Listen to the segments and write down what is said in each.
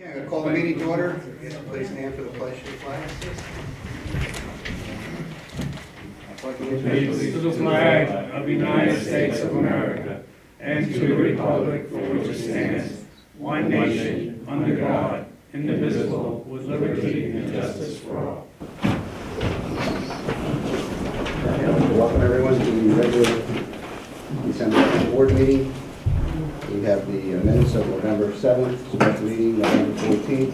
Okay, I'm going to call the meeting to order. Yes, please stand for the pledge to the flag. Allegiance to the flag of the United States of America and to the republic for which it stands, one nation, under God, indivisible, with liberty and justice for all. Welcome everyone to the regular December board meeting. We have the minutes of November 7th, special meeting, November 14th,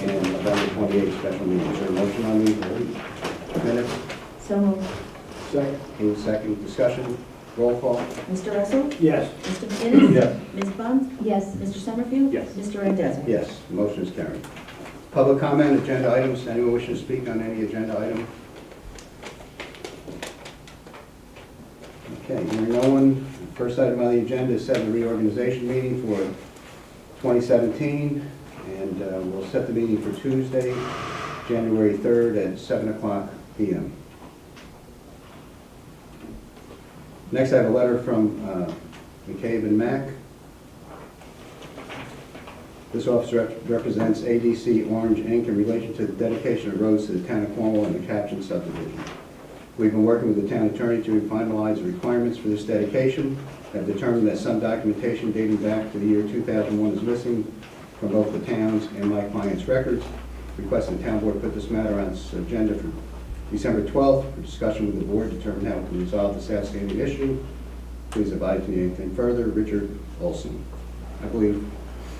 and November 28th, special meeting. Is there a motion on these minutes? So moved. Second. Move second. Discussion. Roll call. Mr. Russell? Yes. Mr. McGinnis? Yes. Ms. Bunt? Yes. Mr. Summerfield? Yes. Mr. Randazzo? Yes, the motion is carried. Public comment, agenda items. Anyone wishing to speak on any agenda item? Okay, hearing no one. First item on the agenda is set the reorganization meeting for 2017, and we'll set the meeting for Tuesday, January 3rd at 7 o'clock p.m. Next, I have a letter from McCabe and Mack. This office represents ADC Orange, Inc. in relation to the dedication of roads to the town of Cornwall and the Caption subdivision. We've been working with the town attorney to finalize the requirements for this dedication, have determined that some documentation dating back to the year 2001 is missing from both the town's and my client's records. Requesting the town board put this matter on its agenda for December 12th for discussion with the board, determine how to resolve this outstanding issue. Please advise me anything further. Richard Olson. I believe,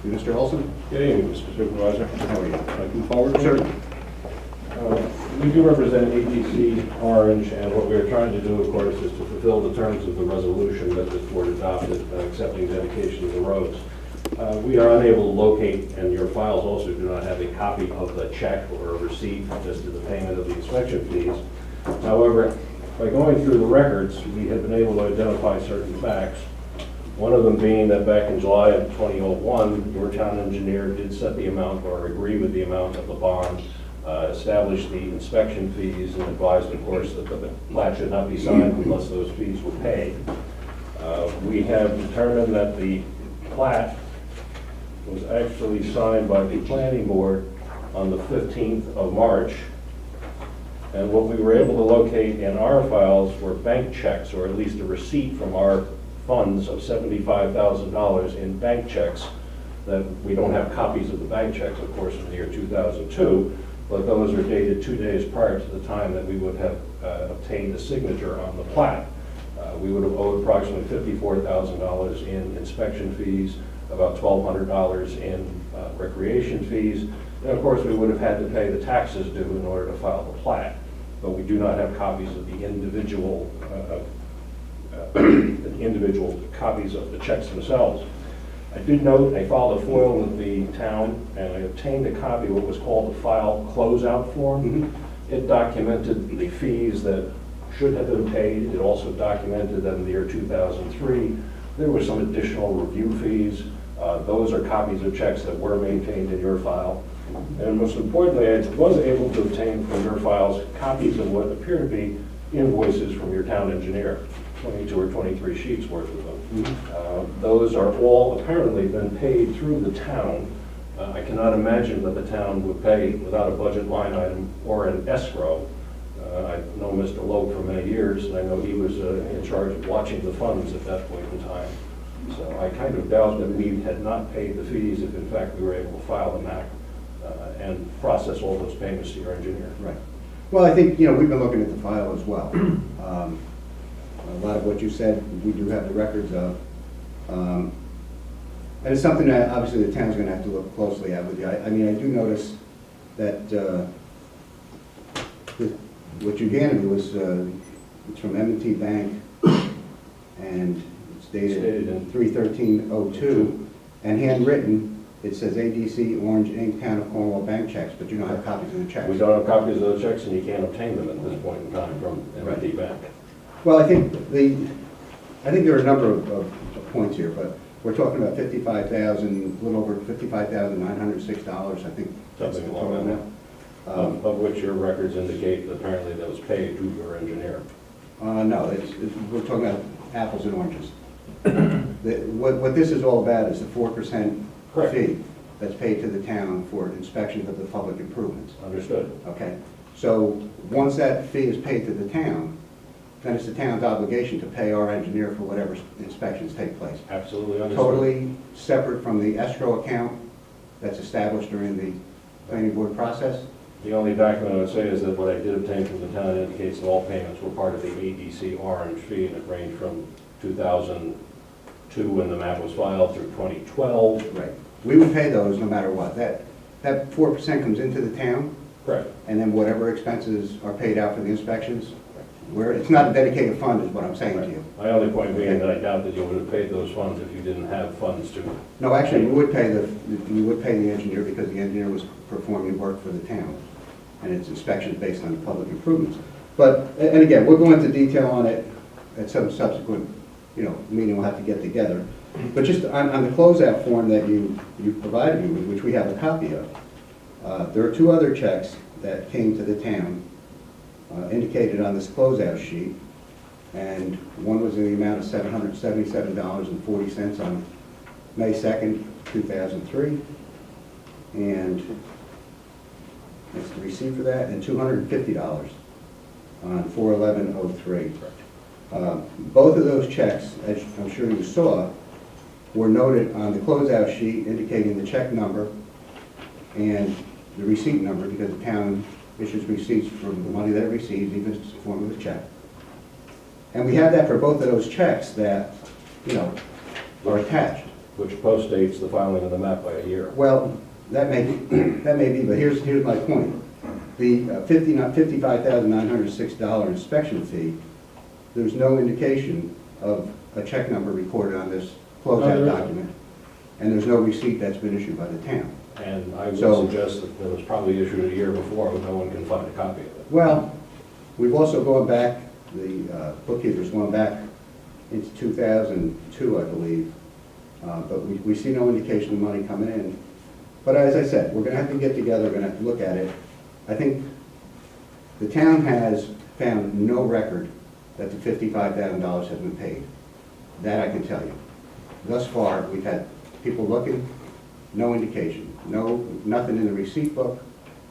Mr. Olson? Good evening, Mr. Supervisor. How are you? Can I come forward? Sure. We do represent ADC Orange, and what we are trying to do, of course, is to fulfill the terms of the resolution that this board adopted accepting dedication of the roads. We are unable to locate, and your files also do not have a copy of the check or a receipt as to the payment of the inspection fees. However, by going through the records, we have been able to identify certain facts. One of them being that back in July of 2001, your town engineer did set the amount or agree with the amount of the bond, established the inspection fees, and advised, of course, that the plat should not be signed unless those fees were paid. We have determined that the plat was actually signed by the planning board on the 15th of March. And what we were able to locate in our files were bank checks, or at least a receipt from our funds of $75,000 in bank checks. That we don't have copies of the bank checks, of course, from the year 2002, but those are dated 2 days prior to the time that we would have obtained a signature on the plat. We would have owed approximately $54,000 in inspection fees, about $1,200 in recreation fees, and of course we would have had to pay the taxes due in order to file the plat. But we do not have copies of the individual copies of the checks themselves. I did note, I filed a FOIL with the town, and I obtained a copy of what was called the file closeout form. It documented the fees that should have been paid. It also documented that in the year 2003, there were some additional review fees. Those are copies of checks that were maintained in your file. And most importantly, I was able to obtain from your files copies of what appear to be invoices from your town engineer, 22 or 23 sheets worth of them. Those are all apparently been paid through the town. I cannot imagine that the town would pay without a budget line item or an escrow. I know Mr. Loeb for many years, and I know he was in charge of watching the funds at that point in time. So I kind of doubt that we had not paid the fees if in fact we were able to file the MAC and process all those payments to your engineer. Right. Well, I think, we've been looking at the file as well. A lot of what you said, we do have the records of. And it's something that obviously the town's going to have to look closely at with you. I mean, I do notice that what you gave me was, it's from M&T Bank, and it's dated in 3/13/02, and handwritten, it says ADC Orange Inc. Town of Cornwall bank checks, but you don't have copies of the checks. We don't have copies of those checks, and you can't obtain them at this point in time from M&T Bank. Well, I think there are a number of points here, but we're talking about $55,000, a little over $55,906, I think. That's the Something along total that amount. Of which your records indicate that apparently that was paid to your engineer. No, we're talking about apples and oranges. What this is all about is the 4% Correct. fee. that's paid to the town for inspections of the public improvements. Understood. Okay? So once that fee is paid to the town, then it's the town's obligation to pay our engineer for whatever inspections take place. Absolutely understood. Totally separate from the escrow account that's established during the planning board process. The only document I would say is that what I did obtain from the town indicates that all payments were part of the ADC Orange fee, and it ranged from 2002 when the map was filed through 2012. Right. We would pay those no matter what. That 4% comes into the town, Correct. and then whatever expenses are paid out for the inspections, it's not a dedicated fund is what I'm saying to you. My only point being that I doubt that you would have paid those funds if you didn't have funds to. No, actually, we would pay the engineer because the engineer was performing work for the town, and it's inspections based on public improvements. But, and again, we'll go into detail on it at some subsequent, meeting we'll have to get together. But just on the closeout form that you provided me with, which we have a copy of, there are two other checks that came to the town indicated on this closeout sheet, and one was in the amount of $777.40 on May 2nd, 2003, and that's the receipt for that, and $250 on 4/11/03. Both of those checks, as I'm sure you saw, were noted on the closeout sheet indicating the check number and the receipt number, because the town issues receipts from the money that it receives, even if it's in the form of a check. And we have that for both of those checks that, are attached. Which postdates the filing of the map by a year. Well, that may be, but here's my point. The $55,906 inspection fee, there's no indication of a check number recorded on this closeout document, and there's no receipt that's been issued by the town. And I would So- suggest that it was probably issued a year before, but no one can find a copy of it. Well, we've also gone back, the bookkeeper's gone back into 2002, I believe, but we see no indication of money coming in. But as I said, we're going to have to get together, we're going to have to look at it. I think the town has found no record that the $55,000 has been paid. That I can tell you. Thus far, we've had people looking, no indication. Nothing in the receipt book,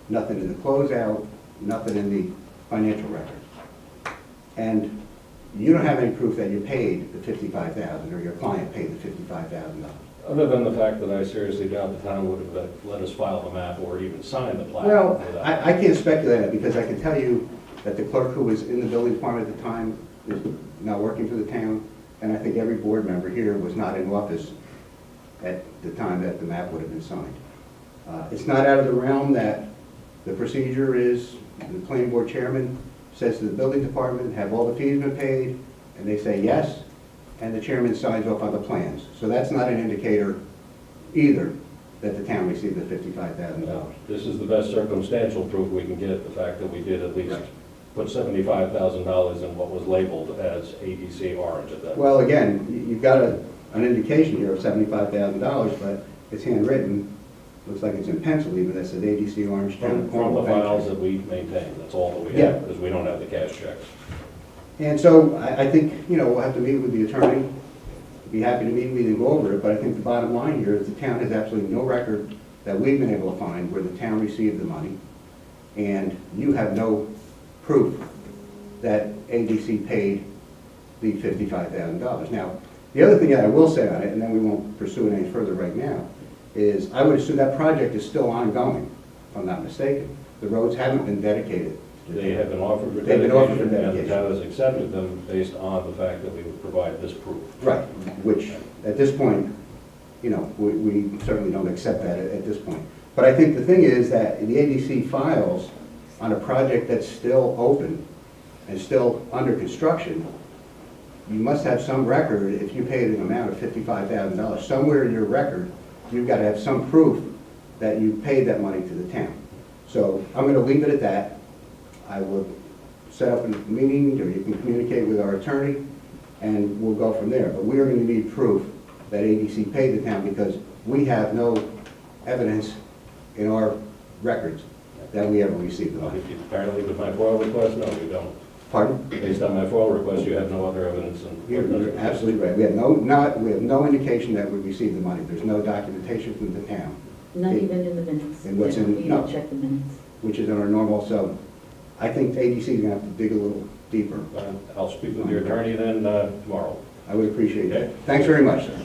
nothing in the closeout, nothing in the financial records. And you don't have any proof that you paid the $55,000 or your client paid the $55,000. Other than the fact that I seriously doubt the town would have let us file the map or even sign the plat. Well, without- I can't speculate on it because I can tell you that the clerk who was in the building department at the time is not working for the town, and I think every board member here was not in office at the time that the map would have been signed. It's not out of the realm that the procedure is the planning board chairman says to the building department, have all the fees been paid? And they say yes, and the chairman signs off on the plans. So that's not an indicator either that the town received the $55,000. This is the best circumstantial proof we can get, the fact that we did at least Right. put $75,000 in what was labeled as ADC Orange at that. Well, again, you've got an indication here of $75,000, but it's handwritten, looks like it's in pencil even, that says ADC Orange Town. From the Cornwall files Bank. that we maintain, that's all that we Yeah. have, because we don't have the cash checks. And so I think, we'll have to meet with the attorney, be happy to meet with you and go over it, but I think the bottom line here is the town has absolutely no record that we've been able to find where the town received the money, and you have no proof that ADC paid the $55,000. Now, the other thing that I will say on it, and then we won't pursue it any further right now, is I would assume that project is still ongoing, if I'm not mistaken. The roads haven't been dedicated. They have been offered for They've been offered for dedication, and the dedication. town has accepted them based on the fact that we would provide this proof. Right, which, at this point, we certainly don't accept that at this point. But I think the thing is that the ADC files on a project that's still open and still under construction, you must have some record, if you paid an amount of $55,000, somewhere in your record, you've got to have some proof that you paid that money to the town. So I'm going to leave it at that. I will set up a meeting, or you can communicate with our attorney, and we'll go from there. But we are going to need proof that ADC paid the town, because we have no evidence in our records that we ever received the money. Apparently with my FOIL request, no, we don't. Pardon? Based on my FOIL request, you have no other evidence. You're absolutely right. We have no indication that we received the money. There's no documentation from the town Not even in the minutes. And what's Yeah, in- we no. didn't check the minutes. which is in our normal, so I think ADC is going to have to dig a little deeper. I'll speak with your attorney then tomorrow. I would appreciate that. Okay. Thanks very much, sir.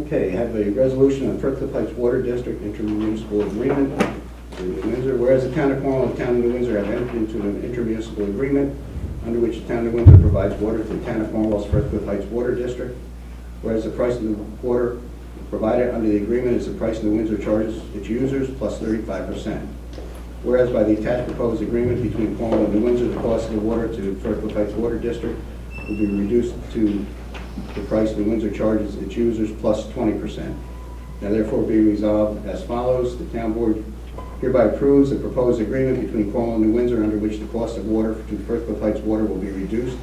Okay, I have a resolution on Firth Heights Water District intermunicipal agreement with New Windsor. Whereas the town of Cornwall and the town of New Windsor have entered into an intermunicipal agreement under which the town of New Windsor provides water to the town of Cornwall's Firth Heights Water District. Whereas the price of the water provided under the agreement is the price New Windsor charges its users plus 35%. Whereas by the attached proposed agreement between Cornwall and New Windsor, the cost of the water to Firth Heights Water District will be reduced to the price New Windsor charges its users plus 20%. Now therefore be resolved as follows. The town board hereby approves the proposed agreement between Cornwall and New Windsor under which the cost of water to Firth Heights Water will be reduced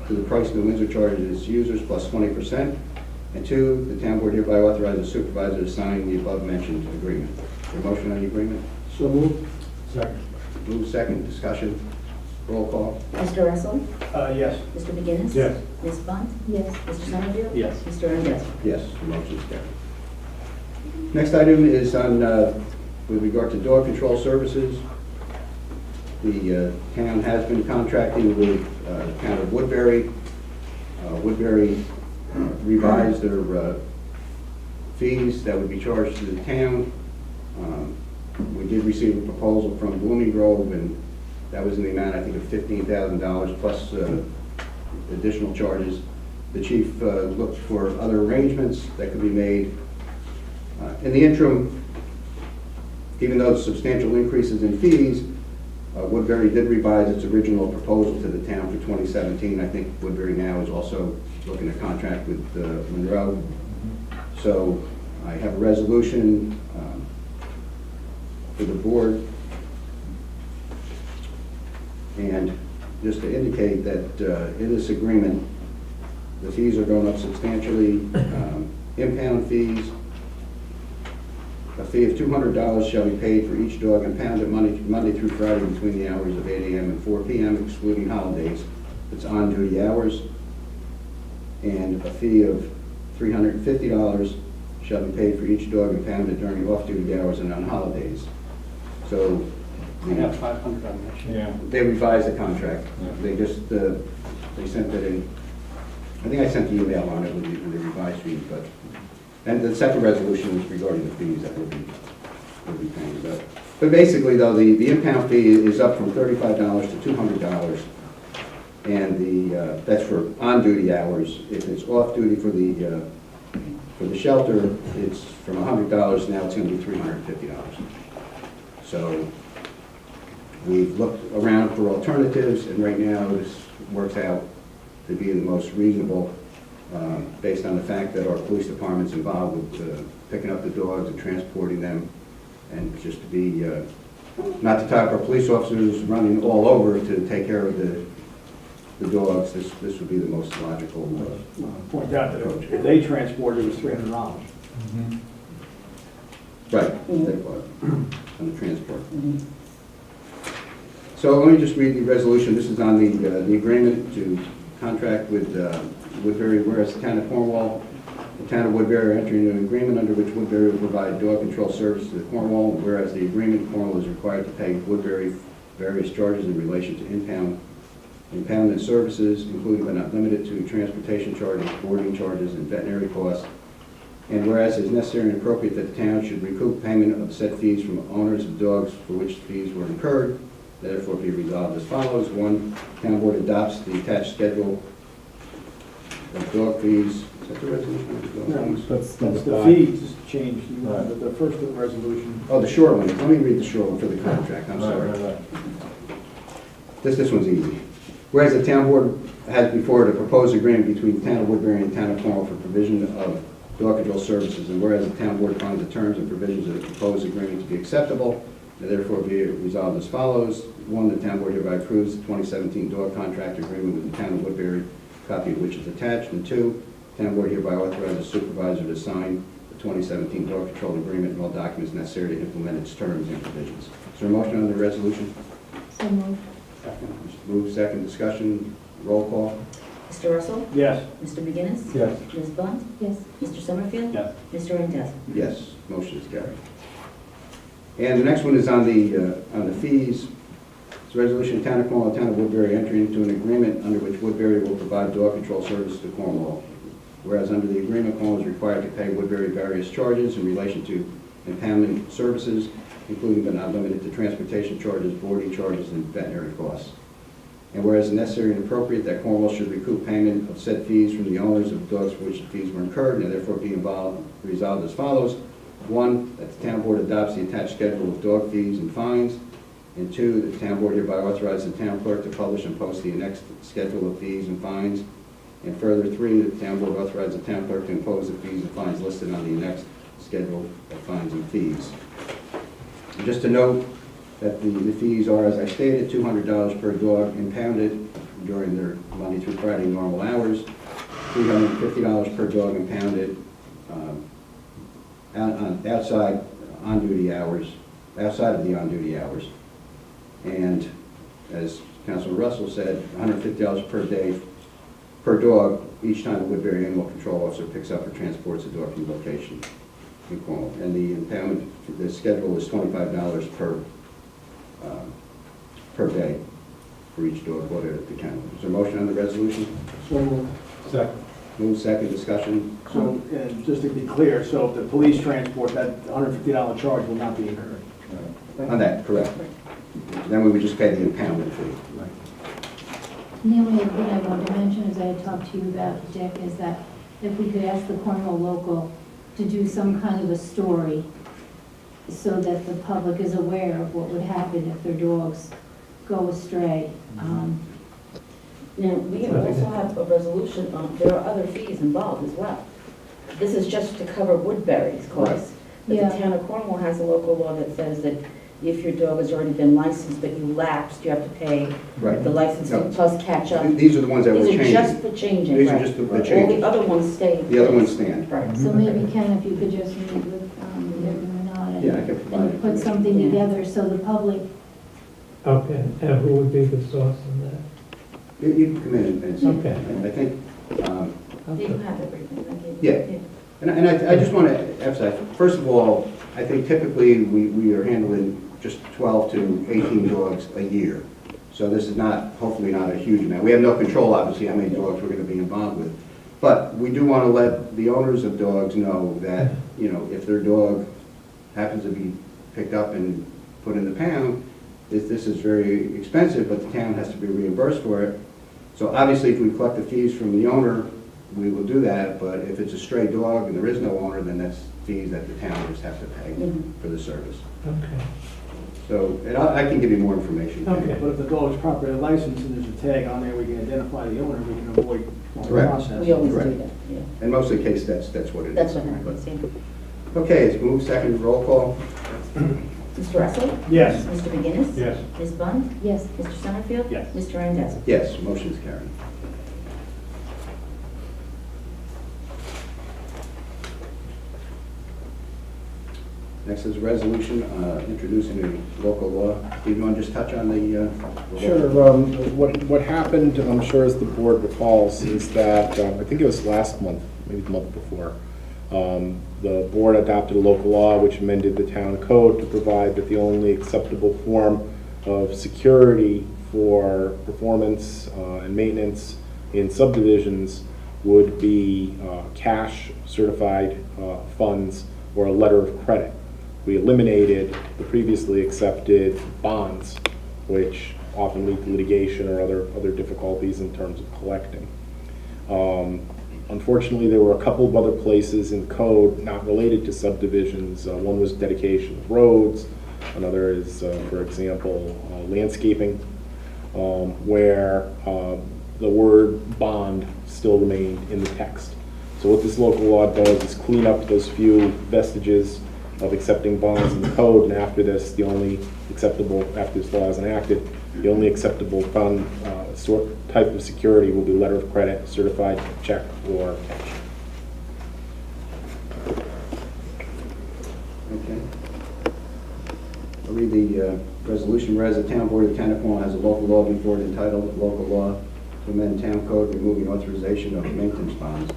to the price New Windsor charges its users plus 20%. And two, the town board hereby authorizes the supervisor to sign the above mentioned agreement. Is there a motion on the agreement? So moved. Second. Move second, discussion, roll call. Mr. Russell? Yes. Mr. McGinnis? Yes. Ms. Bunt? Yes. Mr. Summerfield? Yes. Mr. Randazzo? Yes, the motion is carried. Next item is on, with regard to dog control services. The town has been contracting with the town of Woodbury. Woodbury revised their fees that would be charged to the town. We did receive a proposal from Blooming Grove, and that was in the amount, I think, of $15,000 plus additional charges. The chief looked for other arrangements that could be made. In the interim, even though substantial increases in fees, Woodbury did revise its original proposal to the town for 2017. I think Woodbury now is also looking to contract with Monroe. So I have a resolution for the board. And just to indicate that in this agreement, the fees are going up substantially. Impound fees, a fee of $200 shall be paid for each dog impounded Monday through Friday between the hours of 8 a.m. and 4 p.m., excluding holidays. It's on-duty hours. And a fee of $350 shall be paid for each dog impounded during off-duty hours and on holidays. So We have 500 on that. Yeah. they revised the contract. They just, they sent it in, I think I sent the email on it with the revised fees, but, and the second resolution is regarding the fees that we'll be paying. But basically though, the impound fee is up from $35 to $200. And that's for on-duty hours. If it's off-duty for the shelter, it's from $100, now it's going to be $350. So we've looked around for alternatives, and right now this works out to be the most reasonable based on the fact that our police department's involved with picking up the dogs and transporting them, and just to be, not to tie up our police officers running all over to take care of the dogs, this would be the most logical Point out that approach. if they transported, it was $300. Right, that was, on the transport. So let me just read the resolution. This is on the agreement to contract with Woodbury, whereas the town of Cornwall, the town of Woodbury are entering into an agreement under which Woodbury will provide dog control service to the Cornwall, whereas the agreement, Cornwall is required to pay Woodbury various charges in relation to impoundment services, including but not limited to transportation charges, boarding charges, and veterinary costs. And whereas it is necessary and appropriate that the town should recoup payment of said fees from owners of dogs for which fees were incurred, therefore be resolved as follows. One, town board adopts the attached schedule of dog fees. Is that the resolution? That's the fees changed, the first resolution. Oh, the short one. Let me read the short one for the contract. I'm sorry. This one's easy. Whereas the town board has before it a proposed agreement between the town of Woodbury and the town of Cornwall for provision of dog control services, and whereas the town board finds the terms and provisions of the proposed agreement to be acceptable, and therefore be resolved as follows. One, the town board hereby approves the 2017 dog contract agreement with the town of Woodbury, copy of which is attached. And two, the town board hereby authorizes the supervisor to sign the the 2017 Dog Control Agreement and all documents necessary to implement its terms and provisions. Is there a motion on the resolution? So moved. Move second, discussion, roll call. Mr. Russell? Yes. Mr. McGinnis? Yes. Ms. Bunt? yes, Mr. Summerfield? Yes. Mr. Randazzo? Yes, motion is carried. And the next one is on the fees. It's a resolution of Town of Cornwall, Town of Woodbury entering into an agreement under which Woodbury will provide dog control service to Cornwall. Whereas under the agreement, Cornwall is required to pay Woodbury various charges in relation to impoundment services, including but not limited to transportation charges, boarding charges, and veterinary costs. And whereas necessary and appropriate that Cornwall should recoup payment of said fees from the owners of dogs for which the fees were incurred, and therefore be resolved as follows. 1, that the town board adopts the attached schedule of dog fees and fines. And 2, that the town board hereby authorizes the town clerk to publish and post the annexed schedule of fees and fines. And further, 3, that the town board authorizes the town clerk to impose the fees and fines listed on the annexed schedule of fines and fees. And just to note that the fees are, as I stated, $200 per dog impounded during their Monday through Friday normal hours, $350 per dog impounded outside on-duty hours, outside of the on-duty hours. And as Councilor Russell said, $150 per day per dog each time a Woodbury Animal Control Officer picks up or transports a dog from location in Cornwall. And the impoundment, the schedule is $25 per day for each dog brought at the kennel. Is there a motion on the resolution? So moved. Second. Move second, discussion. So, just to be clear, so if the police transport, that $150 charge will not be incurred? On that, correct. Then we would just pay the impoundment fee. and the only other thing I wanted to mention, as I had talked to you about, Dick, is that if we could ask the Cornwall local to do some kind of a story so that the public is aware of what would happen if their dogs go astray. Now, we also have a resolution on, there are other fees involved as well. This is just to cover Woodbury's costs. But Yeah. the town of Cornwall has a local law that says that if your dog has already been licensed but you lapsed, you have to pay Right. the licensing No. plus catch up. These are the ones that we're These are changing. just the changing, These are right? just the All changes. the other ones stay. The other ones stand. Right. So maybe, Ken, if you could just meet with Vivian or not, Yeah, I can provide and it. put something Yeah. together so the public, Okay, and who would be the source on that? You can come in and Okay. I think, You have everything. I gave you. yeah. And I just want to emphasize, first of all, I think typically we are handling just 12 to 18 dogs a year. So this is not, hopefully not a huge amount. We have no control, obviously, how many dogs we're going to be involved with. But we do want to let the owners of dogs know that, you know, if their dog happens to be picked up and put in the pound, this is very expensive, but the town has to be reimbursed for it. So obviously, if we collect the fees from the owner, we will do that, but if it's a stray dog and there is no owner, then that's fees that the town just has to pay Mhm. for the service. Okay, So, and I can give you more information. Okay. But if the dog is properly licensed and there's a tag on there, we can identify the owner, we can avoid all the Correct. process. We always do Correct. that, yeah. And most of the case, that's what it is. That's what happens, yeah. Okay, it's moved, second, roll call. Mr. Russell? Yes. Mr. McGinnis? Yes. Ms. Bunt? yes, Mr. Summerfield? Yes. Mr. Randazzo? Yes, motion is carried. Next is a resolution introducing a local law. Do you want to just touch on the? Sure. What happened, I'm sure as the board recalls, is that, I think it was last month, maybe the month before, the board adopted a local law which amended the town code to provide that the only acceptable form of security for performance and maintenance in subdivisions would be cash certified funds or a letter of credit. We eliminated the previously accepted bonds, which often lead to litigation or other difficulties in terms of collecting. Unfortunately, there were a couple of other places in code not related to subdivisions. One was dedication of roads. Another is, for example, landscaping, where the word bond still remained in the text. So what this local law does is clean up those few vestiges of accepting bonds in the code, and after this, the only acceptable, after this law is enacted, the only acceptable fund type of security will be letter of credit, certified check, or cash. read the resolution, whereas the town board of the town of Cornwall has a local law before it entitled local law to amend town code removing authorization of maintenance bonds.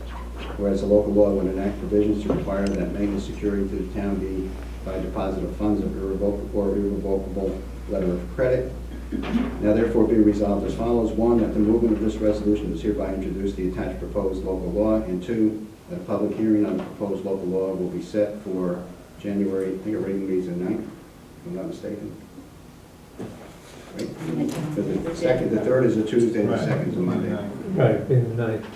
Whereas the local law would enact provisions to require that maintenance security to the town be by deposit of funds of irrevocable letter of credit. Now therefore be resolved as follows. 1, that the movement of this resolution is hereby introduce the attached proposed local law. And 2, that a public hearing on the proposed local law will be set for January, I think our regular meeting is the 9th, if I'm not mistaken. Right? The second, the third is a Tuesday, the second is a Monday. Right, being the ninth.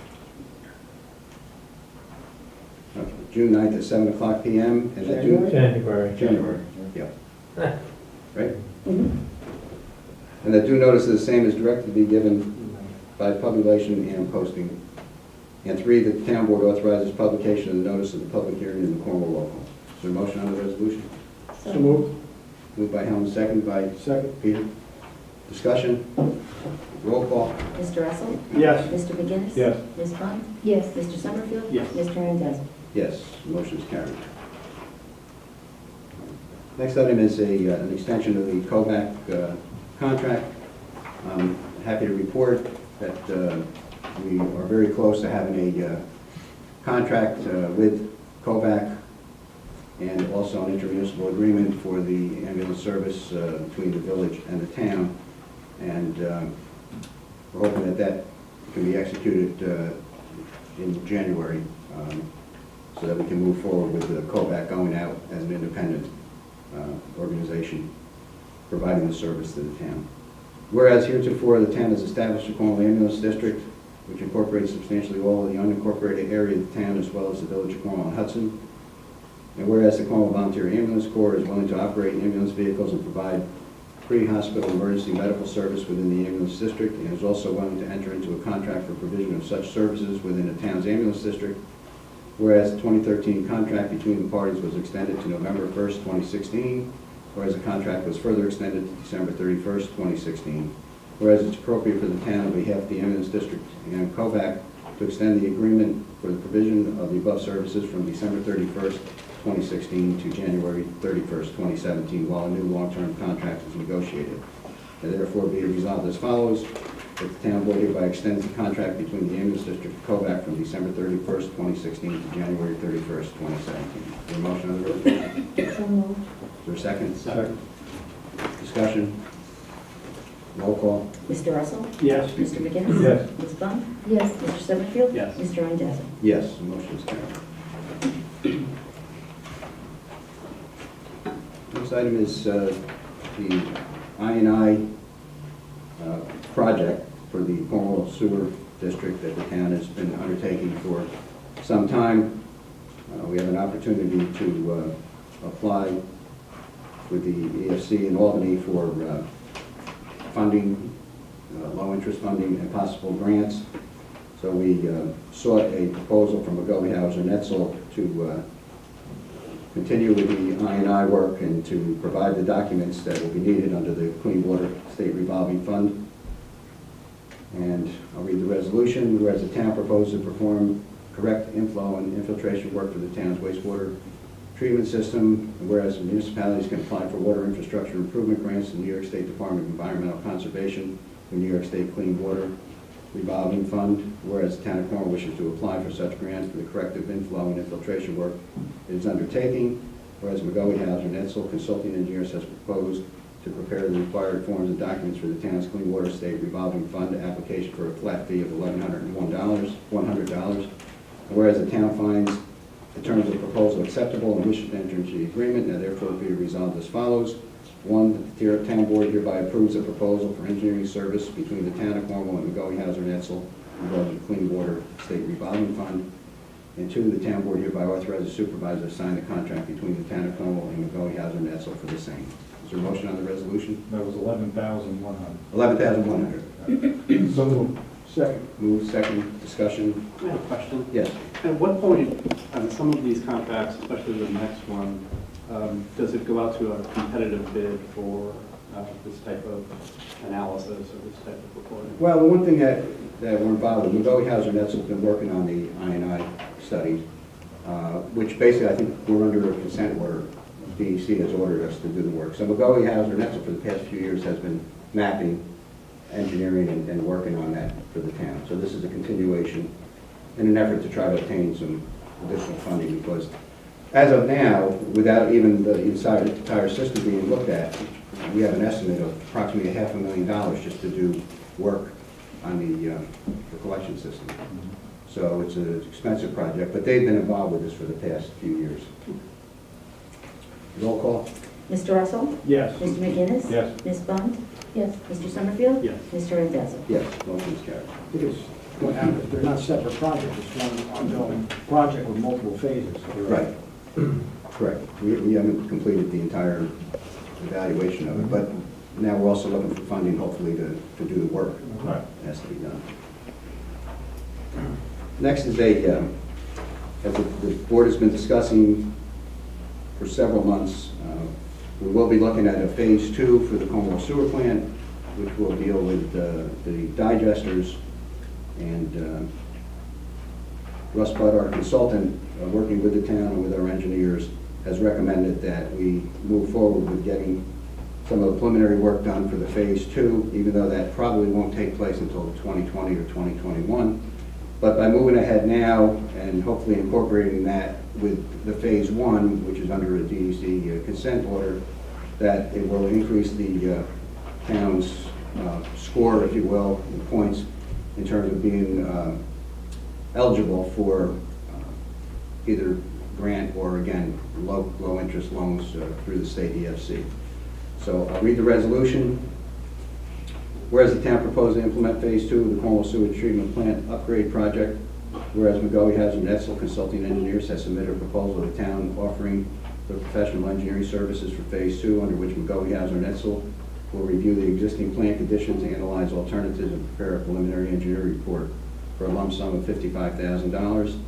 Okay, June 9th at 7 o'clock p.m. and that January. yeah. Right? And that due notice of the same is directed to be given by publication and posting. And 3, that the town board authorizes publication of the notice of the public hearing in the Cornwall local. Is there a motion on the resolution? So moved. Moved by Helm, second by Second. Peter. Discussion? Roll call? Mr. Russell? Yes. Mr. McGinnis? Yes. Ms. Bunt? Yes. Mr. Summerfield? Yes. Mr. Randazzo? Yes, motion is carried. Next item is an extension of the KOVAC contract. I'm happy to report that we are very close to having a contract with KOVAC and also an intermunicipal agreement for the ambulance service between the village and the town. And we're hoping that that can be executed in January so that we can move forward with the KOVAC going out as an independent organization providing the service to the town. Whereas heretofore the town has established a Cornwall ambulance district which incorporates substantially all of the unincorporated area of the town as well as the village of Cornwall and Hudson. And whereas the Cornwall Volunteer Ambulance Corps is willing to operate ambulance vehicles and provide pre-hospital emergency medical service within the ambulance district and is also willing to enter into a contract for provision of such services within the town's ambulance district. Whereas the 2013 contract between the parties was extended to November 1st, 2016, whereas the contract was further extended to December 31st, 2016. Whereas it's appropriate for the town on behalf of the ambulance district and KOVAC to extend the agreement for the provision of the above services from December 31st, 2016 to January 31st, 2017, while a new long-term contract is negotiated. And therefore be resolved as follows, that the town board hereby extends the contract between the ambulance district and KOVAC from December 31st, 2016 to January 31st, 2017. Is there a motion on the resolution? So moved. Is there a second? Second. Discussion? Roll call? Mr. Russell? Yes. Mr. McGinnis? Yes. Ms. Bunt? Yes. Mr. Summerfield? Yes. Mr. Randazzo? Yes, the motion is carried. Next item is the I&I project for the Cornwall Sewer District that the town has been undertaking for some time. We have an opportunity to apply with the EFC in Albany for funding, low-interest funding, and possible grants. So we sought a proposal from McGovey Hauser Netzel to continue with the I&I work and to provide the documents that will be needed under the Clean Water State Revolving Fund. And I'll read the resolution. Whereas the town proposes to perform correct inflow and infiltration work for the town's wastewater treatment system, and whereas the municipalities can apply for water infrastructure improvement grants to the New York State Department of Environmental Conservation, the New York State Clean Water Revolving Fund, whereas the town of Cornwall wishes to apply for such grants for the corrective inflow and infiltration work it is undertaking, whereas McGovey Hauser Netzel Consulting Engineers has proposed to prepare the required forms and documents for the town's Clean Water State Revolving Fund application for a flat fee of $1,100. Whereas the town finds the terms of the proposal acceptable and wishes to enter into the agreement, now therefore be resolved as follows. 1, that the town board hereby approves a proposal for engineering service between the town of Cornwall and McGovey Hauser Netzel regarding the Clean Water State Revolving Fund. And 2, the town board hereby authorizes the supervisor to sign the contract between the town of Cornwall and McGovey Hauser Netzel for the same. Is there a motion on the resolution? That was 11,100. 11,100. So moved. Second. Move, second, discussion. I have a question. Yes. At what point on some of these contracts, especially the next one, does it go out to a competitive bid for this type of analysis or this type of reporting? Well, the one thing that we're involved with, McGovey Hauser Netzel has been working on the I&I study, which basically I think we're under a consent order DEC has ordered us to do the work. So McGoey, Hauser, and Etzel for the past few years has been mapping, engineering, and working on that for the town. So this is a continuation in an effort to try to obtain some additional funding, because as of now, without even the entire system being looked at, we have an estimate of approximately $500,000 just to do work on the collection system. So it's an expensive project, but they've been involved with this for the past few years. Roll call? Mr. Russell? Yes. Mr. McGinnis? Yes. Ms. Bunt? Yes. Mr. Summerfield? Yes. Mr. Randazzo? Yes, motion is carried. I think it's what happens, they're not separate projects, it's one ongoing project with multiple phases. Right. Correct. We haven't completed the entire evaluation of it, but now we're also looking for funding, hopefully, to do the work Right. that has to be done. Next is as the board has been discussing for several months, we will be looking at a phase 2 for the Cornwall sewer plant, which will deal with the digesters. And Russ Budd, our consultant, working with the town and with our engineers, has recommended that we move forward with getting some of the preliminary work done for the phase 2, even though that probably won't take place until 2020 or 2021. But by moving ahead now and hopefully incorporating that with the phase 1, which is under a DEC consent order, that it will increase the town's score, if you will, the points in terms of being eligible for either grant or, again, low interest loans through the state EFC. So I'll read the resolution. Whereas the town proposed to implement phase 2 of the Cornwall sewage treatment plant upgrade project, whereas McGoey, Hauser, and Etzel Consulting Engineers has submitted a proposal to the town offering the professional engineering services for phase 2, under which McGoey, Hauser, and Etzel will review the existing plant conditions, analyze alternatives, and prepare a preliminary engineering report for a lump sum of $55,000.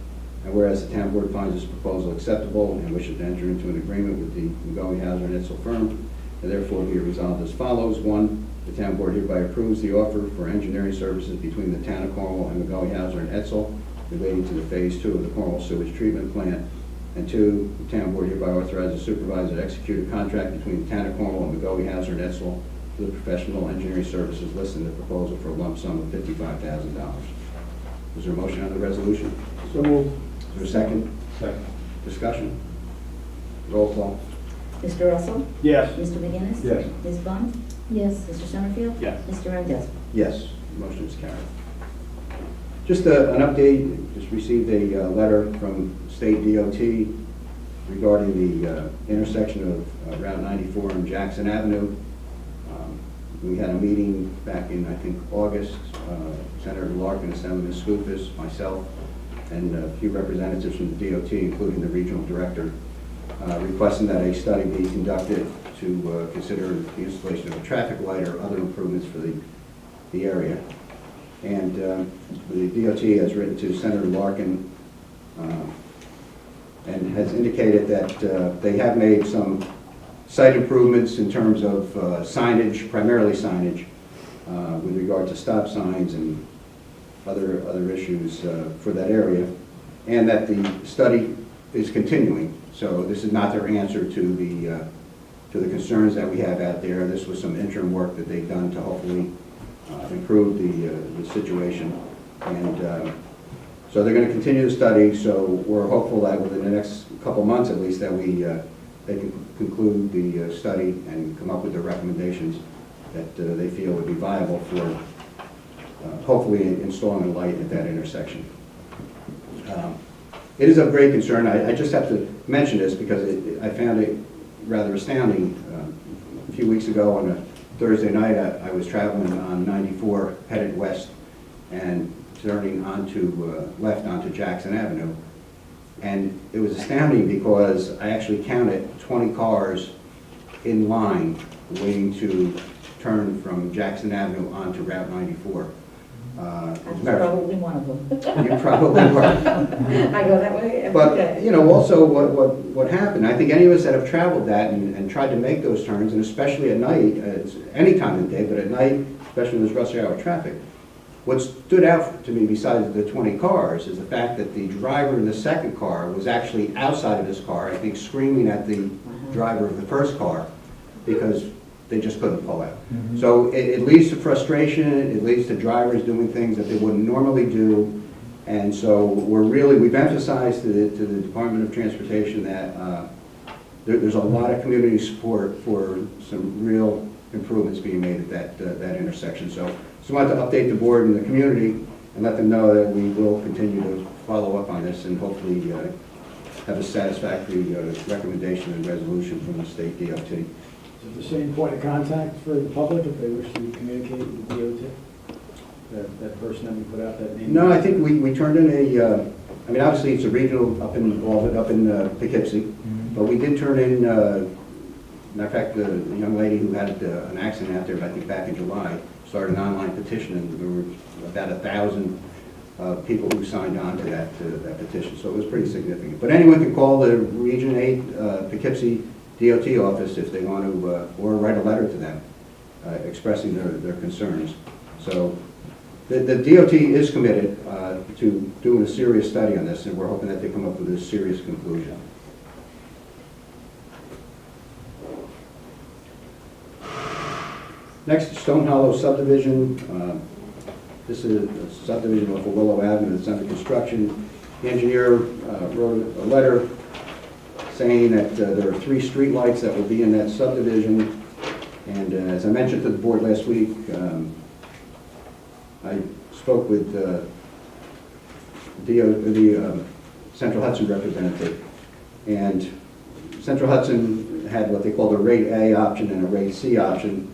And whereas the town board finds this proposal acceptable and wishes to enter into an agreement with the McGoey, Hauser, and Etzel firm, and therefore be resolved as follows. 1, the town board hereby approves the offer for engineering services between the town of Cornwall and McGoey, Hauser, and Etzel relating to the phase 2 of the Cornwall sewage treatment plant. And 2, the town board hereby authorizes the supervisor to execute a contract between the town of Cornwall and McGoey, Hauser, and Etzel for the professional engineering services listed in the proposal for a lump sum of $55,000. Is there a motion on the resolution? So moved. Is there a second? Second. Discussion? Roll call. Mr. Russell? Yes. Mr. McGinnis? Yes. Ms. Bunt? Yes. Mr. Summerfield? Yes. Mr. Randazzo? Yes, motion is carried. Just an update, just received a letter from State DOT regarding the intersection of Route 94 and Jackson Avenue. We had a meeting back in, I think, August. Senator Larkin, Assemblyman Skoufis, myself, and a few representatives from the DOT, including the regional director, requesting that a study be conducted to consider the installation of a traffic light or other improvements for the area. And the DOT has written to Senator Larkin and has indicated that they have made some site improvements in terms of signage, primarily signage, with regard to stop signs and other issues for that area, and that the study is continuing. So this is not their answer to the concerns that we have out there. This was some interim work that they've done to hopefully improve the situation. And so they're going to continue the study. So we're hopeful that within the next couple months, at least, that they can conclude the study and come up with the recommendations that they feel would be viable for hopefully installing a light at that intersection. It is of great concern. I just have to mention this because I found it rather astounding. A few weeks ago on a Thursday night, I was traveling on 94 headed west and turning left onto Jackson Avenue. And it was astounding because I actually counted 20 cars in line waiting to turn from Jackson Avenue onto Route 94. I'm probably one of them. You probably were. I go that way every But, day. you know, also what happened, I think any of us that have traveled that and tried to make those turns, and especially at night, any time of the day, but at night, especially in this rush hour traffic, what stood out to me besides the 20 cars is the fact that the driver in the second car was actually outside of his car, I think screaming at the driver of the first car because they just couldn't pull out. So it leads to frustration, it leads to drivers doing things that they wouldn't normally do. And so we've emphasized to the Department of Transportation that there's a lot of community support for some real improvements being made at that intersection. So just wanted to update the board and the community and let them know that we will continue to follow up on this and hopefully have a satisfactory recommendation and resolution from the state DOT. Is it the same point of contact for the public if they wish to communicate with the DOT? That person that we put out that name? No, I think we turned in I mean, obviously it's a regional up in Poughkeepsie, but we did turn in, matter of fact, the young lady who had an accident out there, I think back in July, started an online petition, and there were about 1,000 people who signed on to that petition, so it was pretty significant. But anyone can call the Region 8 Poughkeepsie DOT office if they want to, or write a letter to them expressing their concerns. So the DOT is committed to doing a serious study on this, and we're hoping that they come up with a serious conclusion. Next, Stone Hollow subdivision. This is a subdivision off of Willow Avenue that's under construction. The engineer wrote a letter saying that there are 3 streetlights that will be in that subdivision. And as I mentioned to the board last week, I spoke with the Central Hudson representative, and Central Hudson had what they called a rate A option and a rate C option.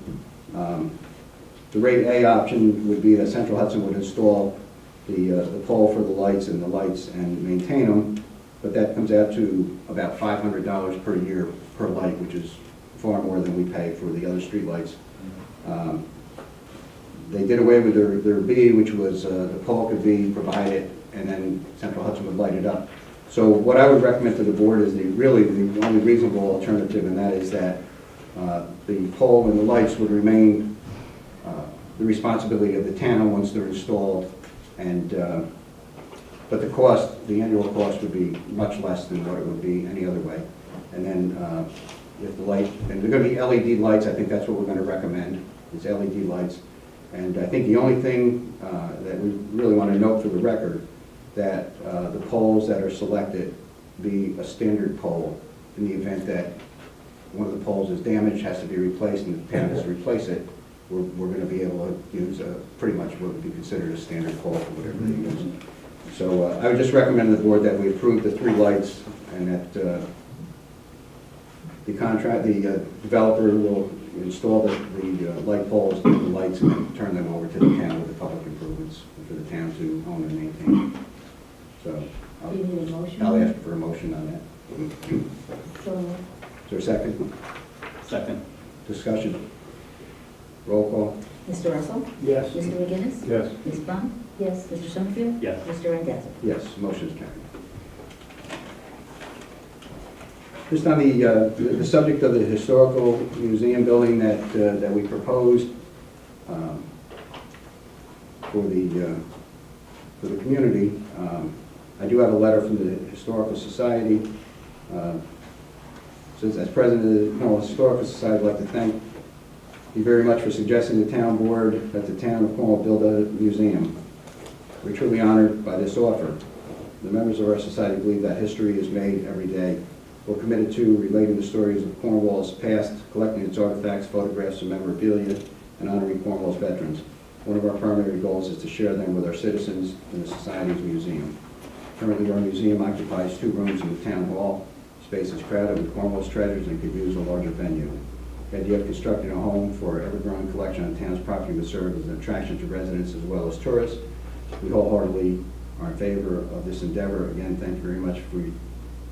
The rate A option would be that Central Hudson would install the pole for the lights and maintain them, but that comes out to about $500 per year per light, which is far more than we pay for the other street lights. They did away with their B, which was the pole could be provided, and then Central Hudson would light it up. So what I would recommend to the board is really the only reasonable alternative, and that is that the pole and the lights would remain the responsibility of the town once they're installed, and but the annual cost would be much less than what it would be any other way. And then if the light, and they're going to be LED lights, I think that's what we're going to recommend, is LED lights. And I think the only thing that we really want to note for the record, that the poles that are selected be a standard pole. In the event that one of the poles is damaged, has to be replaced, and the town has to replace it, we're going to be able to use pretty much what would be considered a standard pole for whatever they use. So I would just recommend to the board that we approve the 3 lights, and that the developer will install the light poles, the lights, and then turn them over to the town with the public improvements for the town to own and maintain. So Do you need a motion? I'll ask for a motion on that. So, Is there a second? Second. Discussion? Roll call? Mr. Russell? Yes. Mr. McGinnis? Yes. Ms. Bunt? yes, Mr. Summerfield? Yes. Mr. Randazzo? Yes, motion is carried. Just on the subject of the historical museum building that we proposed for the community, I do have a letter from the Historical Society. Says, as president of the Cornwall Historical Society, I'd like to thank you very much for suggesting the town board that the town of Cornwall build a museum. We're truly honored by this offer. The members of our society believe that history is made every day. We're committed to relating the stories of Cornwall's past, collecting its artifacts, photographs, and memorabilia, and honoring Cornwall's veterans. One of our primary goals is to share them with our citizens in the Society's museum. Currently, our museum occupies 2 rooms in the town hall. Space is crowded with Cornwall's treasures and could use a larger venue. The idea of constructing a home for our ever-growing collection on town's property would serve as an attraction to residents as well as tourists. We wholeheartedly are in favor of this endeavor. Again, thank you very much for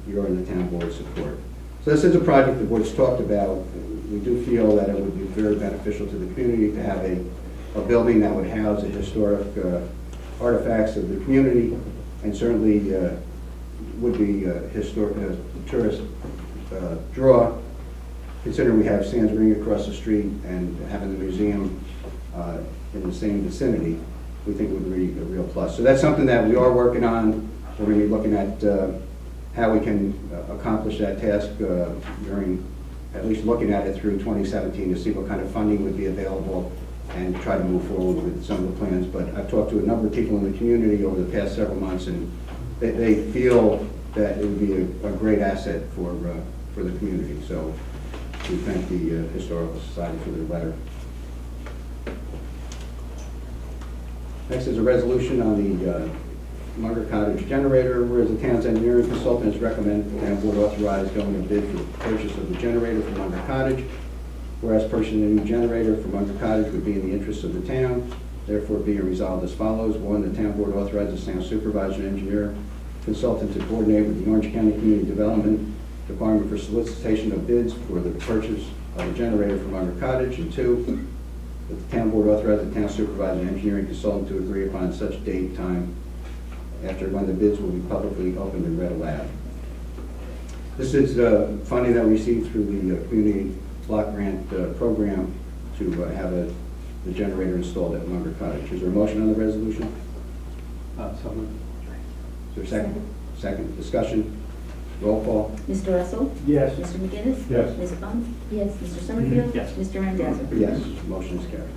your and the town board's support. So this is a project the board's talked about. We do feel that it would be very beneficial to the community to have a building that would house the historic artifacts of the community, and certainly would be a historic tourist draw, considering we have Sands Ring across the street and having the museum in the same vicinity. We think it would be a real plus. So that's something that we are working on. We're going to be looking at how we can accomplish that task during, at least looking at it through 2017 to see what kind of funding would be available and try to move forward with some of the plans. But I've talked to a number of people in the community over the past several months, and they feel that it would be a great asset for the community. So we thank the Historical Society for their letter. Next is a resolution on the Munger Cottage generator, whereas the town's engineering consultant has recommended the town board authorize going to bid for the purchase of the generator for Munger Cottage. Whereas purchasing a new generator for Munger Cottage would be in the interest of the town, therefore be it resolved as follows. One, the town board authorizes town supervisor and engineer consultant to coordinate with the Orange County Community Development Department for solicitation of bids for the purchase of a generator for Munger Cottage. And two, that the town board authorizes the town supervisor and engineering consultant to agree upon such date, time, after when the bids will be publicly opened and read aloud. This is funding that we received through the Community Block Grant program to have the generator installed at Munger Cottage. Is there a motion on the resolution? So moved. Is there a second? Second. Discussion? Roll call? Mr. Russell? Yes. Mr. McGinnis? Yes. Ms. Bunt? Yes. Mr. Summerfield? Yes. Mr. Randazzo? Yes. Motion is carried.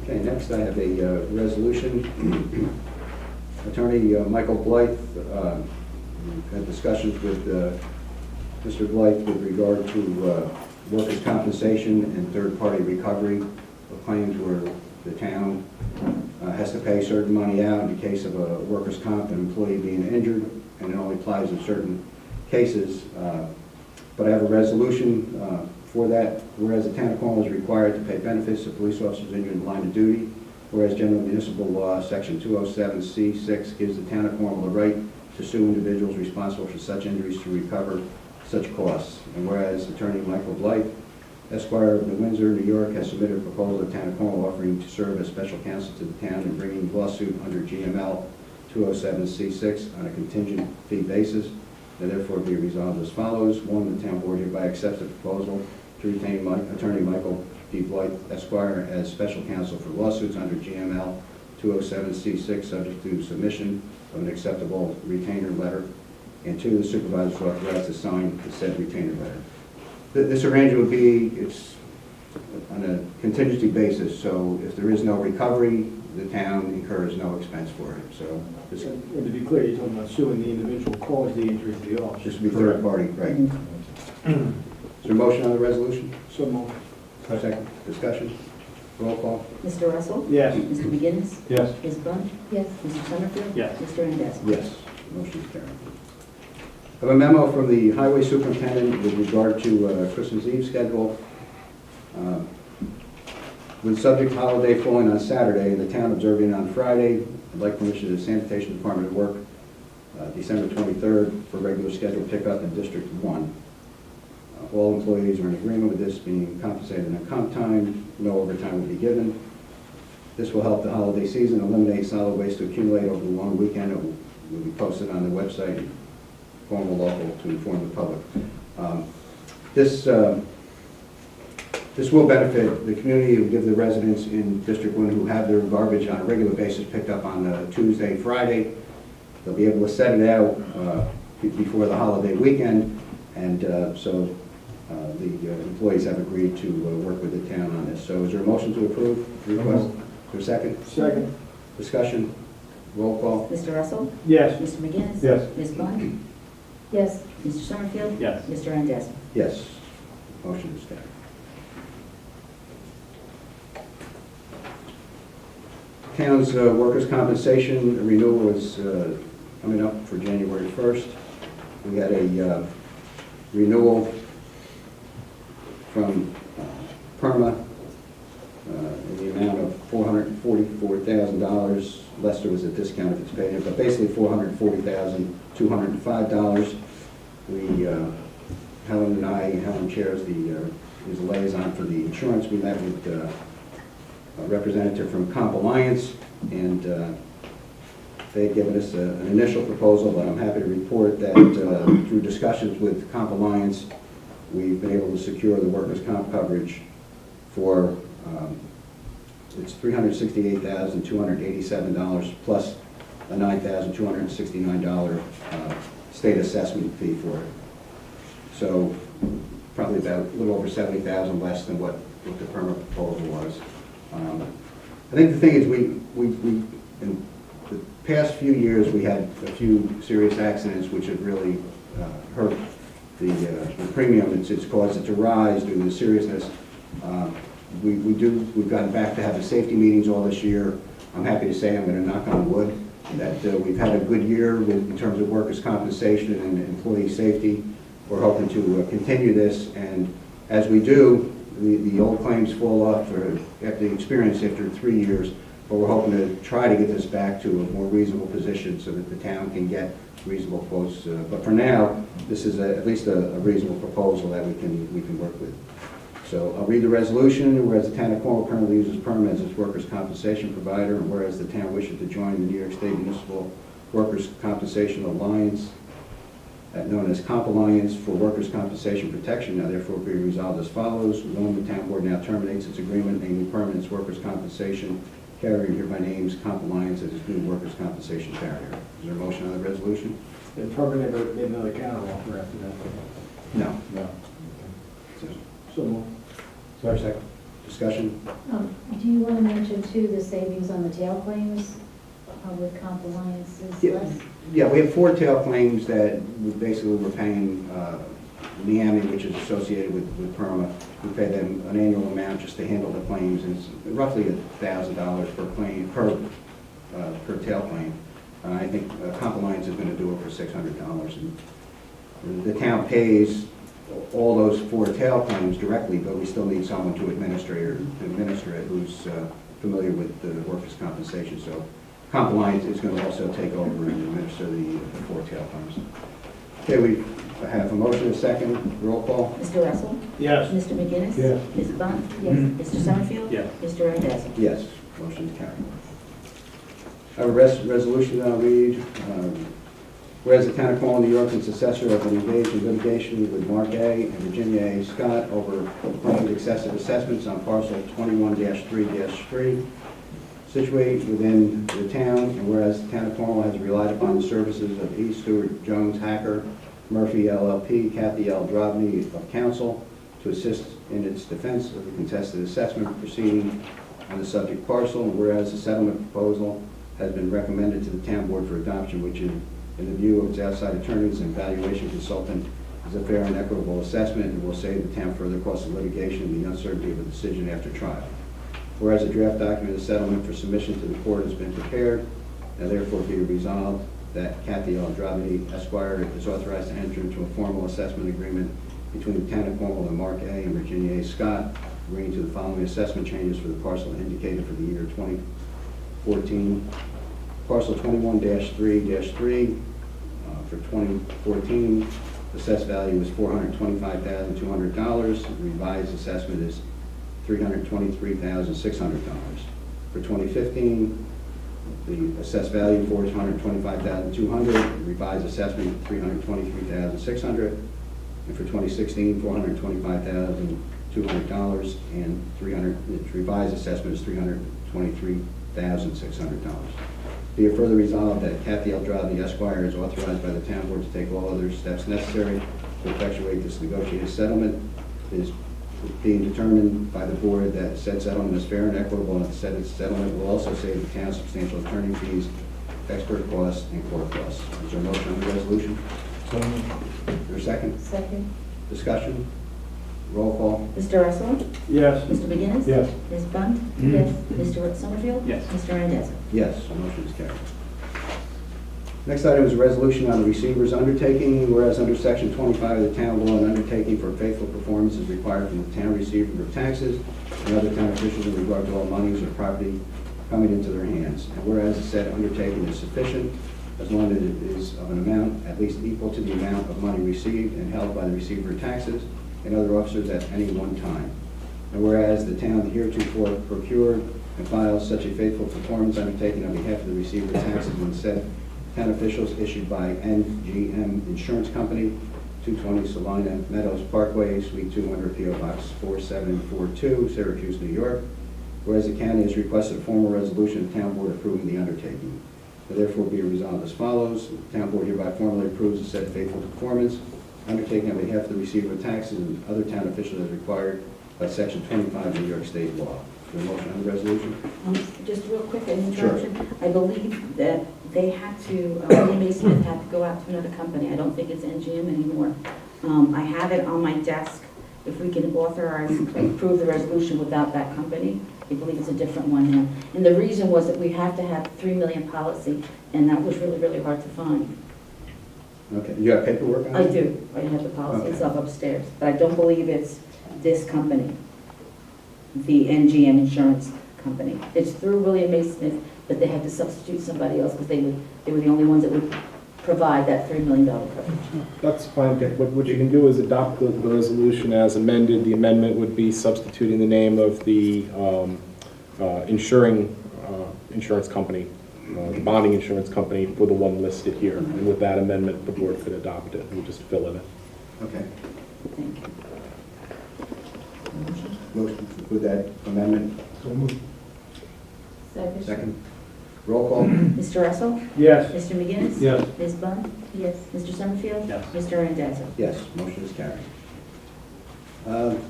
Okay, next I have a resolution. Attorney Michael Blythe had discussions with Mr. Blythe with regard to workers' compensation and third-party recovery of claims where the town has to pay certain money out in the case of a workers' comp, an employee being injured, and it only applies in certain cases. But I have a resolution for that, whereas the town of Cornwall is required to pay benefits to police officers injured in the line of duty, whereas general municipal law, section 207C6, gives the town of Cornwall the right to sue individuals responsible for such injuries to recover such costs. And whereas Attorney Michael Blythe, Esquire of New Windsor, New York, has submitted a proposal to the town of Cornwall offering to serve as special counsel to the town in bringing lawsuit under GML 207C6 on a contingent fee basis. Now therefore be resolved as follows. One, the town board hereby accepts the proposal to retain Attorney Michael D. Blythe, Esquire, as special counsel for lawsuits under GML 207C6, subject to submission of an acceptable retainer letter. And two, the supervisor is authorized to sign the said retainer letter. This arrangement would be, it's on a contingency basis, so if there is no recovery, the town incurs no expense for it. So this And to be clear, you're talking about suing the individual who caused the injury to the officer. just be third party, right? Is there a motion on the resolution? So moved. Second. Discussion? Roll call? Mr. Russell? Yes. Mr. McGinnis? Yes. Ms. Bunt? Yes. Mr. Summerfield? Yes. Mr. Randazzo? Yes. Motion is carried. I have a memo from the highway superintendent with regard to Christmas Eve schedule. With subject holiday falling on Saturday and the town observing on Friday, I'd like permission of the sanitation department to work December 23rd for regular scheduled pickup in District 1. All employees are in agreement with this being compensated in comp time. No overtime will be given. This will help the holiday season eliminate solid waste to accumulate over the long weekend. It will be posted on the website, Cornwall Local, to inform the public. This will benefit the community. It will give the residents in District 1 who have their garbage on a regular basis picked up on Tuesday, Friday. They'll be able to set it out before the holiday weekend, and so the employees have agreed to work with the town on this. So is there a motion to approve the request? Is there a second? Second. Discussion? Roll call? Mr. Russell? Yes. Mr. McGinnis? Yes. Ms. Bunt? Yes. Mr. Summerfield? Yes. Mr. Randazzo? Yes. Motion is carried. Town's workers' compensation renewal is coming up for January 1st. We had a renewal from PERMA in the amount of $444,000. Less there was a discount if it's paid, but basically $440,205. We, Helen and I, Helen chairs is a liaison for the insurance. We met with a representative from Comp Alliance, and they've given us an initial proposal, but I'm happy to report that through discussions with Comp Alliance, we've been able to secure the workers' comp coverage for it's $368,287 plus a $9,269 state assessment fee for it. So probably about a little over $70,000 less than what the permit proposal was. I think the thing is, we in the past few years, we had a few serious accidents which have really hurt the premium. It's caused it to rise due to the seriousness. We've gotten back to having safety meetings all this year. I'm happy to say, I'm going to knock on wood, that we've had a good year in terms of workers' compensation and employee safety. We're hoping to continue this, and as we do, the old claims fall off after the experience after 3 years, but we're hoping to try to get this back to a more reasonable position so that the town can get reasonable quotes. But for now, this is at least a reasonable proposal that we can work with. So I'll read the resolution. Whereas the town of Cornwall currently uses PERM as its workers' compensation provider, and whereas the town wishes to join the New York State Municipal Workers' Compensation Alliance, known as Comp Alliance for Workers' Compensation Protection, now therefore be resolved as follows. 1, the town board now terminates its agreement naming PERM as workers' compensation carrier, and hereby names Comp Alliance as its new workers' compensation carrier. Is there a motion on the resolution? And PERM never made another counteroffer after that? No. No. So, So moved. second. Discussion? Do you want to mention too the savings on the tail claims with Comp Alliance is less? Yeah, we have 4 tail claims that basically we're paying Miami, which is associated with PERMA. We pay them an annual amount just to handle the claims, and it's roughly $1,000 per claim, per tail claim. I think Comp Alliance is going to do it for $600. And the town pays all those 4 tail claims directly, but we still need someone to administer it who's familiar with the workers' compensation. So Comp Alliance is going to also take over and administer the 4 tail claims. Okay, we have a motion, a second, roll call. Mr. Russell? Yes. Mr. McGinnis? Yes. Ms. Bunt? Yes. Mr. Summerfield? Yes. Mr. Randazzo? Yes, motion is carried. I have a resolution that I'll read. Whereas the town of Cornwall, New York, and successor have been engaged in litigation with Mark A. and Virginia A. Scott over claimed excessive assessments on parcel 21-3-3 situated within the town, and whereas the town of Cornwall has relied upon the services of E. Stewart Jones Hacker, Murphy LLP, Kathy L. Drobny of counsel to assist in its defense of the contested assessment proceeding on the subject parcel, and whereas the settlement proposal has been recommended to the town board for adoption, which in the view of its outside attorneys and valuation consultant is a fair and equitable assessment and will save the town further costs of litigation and the uncertainty of a decision after trial. Whereas a draft document of settlement for submission to the court has been prepared, now therefore be resolved that Kathy L. Drobny, Esquire, is authorized to enter into a formal assessment agreement between the town of Cornwall and Mark A. and Virginia A. Scott, agreeing to the following assessment changes for the parcel indicated for the year 2014. Parcel 21-3-3 for 2014, assessed value is $425,200. The revised assessment is $323,600. For 2015, the assessed value for $425,200, revised assessment $323,600. And for 2016, $425,200, and its revised assessment is $323,600. Be it further resolved that Kathy L. Drobny, Esquire, is authorized by the town board to take all other steps necessary to effectuate this negotiated settlement. It is being determined by the board that said settlement is fair and equitable, and that said settlement will also save the town substantial attorney fees, expert costs, and court costs. Is there a motion on the resolution? So moved. Is there a second? Second. Discussion? Roll call. Mr. Russell? Yes. Mr. McGinnis? Yes. Ms. Bunt? Yes. Mr. Summerfield? Yes. Mr. Randazzo? Yes, the motion is carried. Next item is a resolution on the receiver's undertaking. Whereas under section 25 of the town law, an undertaking for faithful performance is required from the town receiver of taxes and other town officials in regard to all monies or property coming into their hands. And whereas the said undertaking is sufficient as long as it is of an amount at least equal to the amount of money received and held by the receiver of taxes and other officers at any one time. And whereas the town heretofore procured and filed such a faithful performance undertaking on behalf of the receiver of taxes and said town officials issued by NGM Insurance Company, 220 Salina Meadows Parkway, Suite 200, P.O. Box 4742, Syracuse, New York. whereas the county has requested a formal resolution of the town board approving the undertaking. Therefore be resolved as follows. The town board hereby formally approves the said faithful performance undertaking on behalf of the receiver of taxes and other town officials as required by Section 25 of New York State law. Is there a motion on the resolution? Just real quick, an interruption. I believe that they had to, William A. Smith had to go out to another company. I don't think it's NGM anymore. I have it on my desk. If we can authorize, approve the resolution without that company, I believe it's a different one now. And the reason was that we have to have 3 million policy, and that was really, really hard to find. Okay, you have paperwork on it? I do. I have the policy Okay. itself upstairs, but I don't believe it's this company, the NGM Insurance Company. It's through William A. Smith, but they had to substitute somebody else because they were the only ones that would provide that $3 million coverage. That's fine. What you can do is adopt the resolution as amended. The amendment would be substituting the name of the insurance company, the bonding insurance company for the one listed here. And with that amendment, the board could adopt it. We'll just fill it in. Okay. Thank you. Motion with that amendment? Second. Second. Roll call? Mr. Russell? Yes. Mr. McGinnis? Yes. Ms. Bunt? Yes. Mr. Summerfield? Yes. Mr. Randazzo? Yes, motion is carried.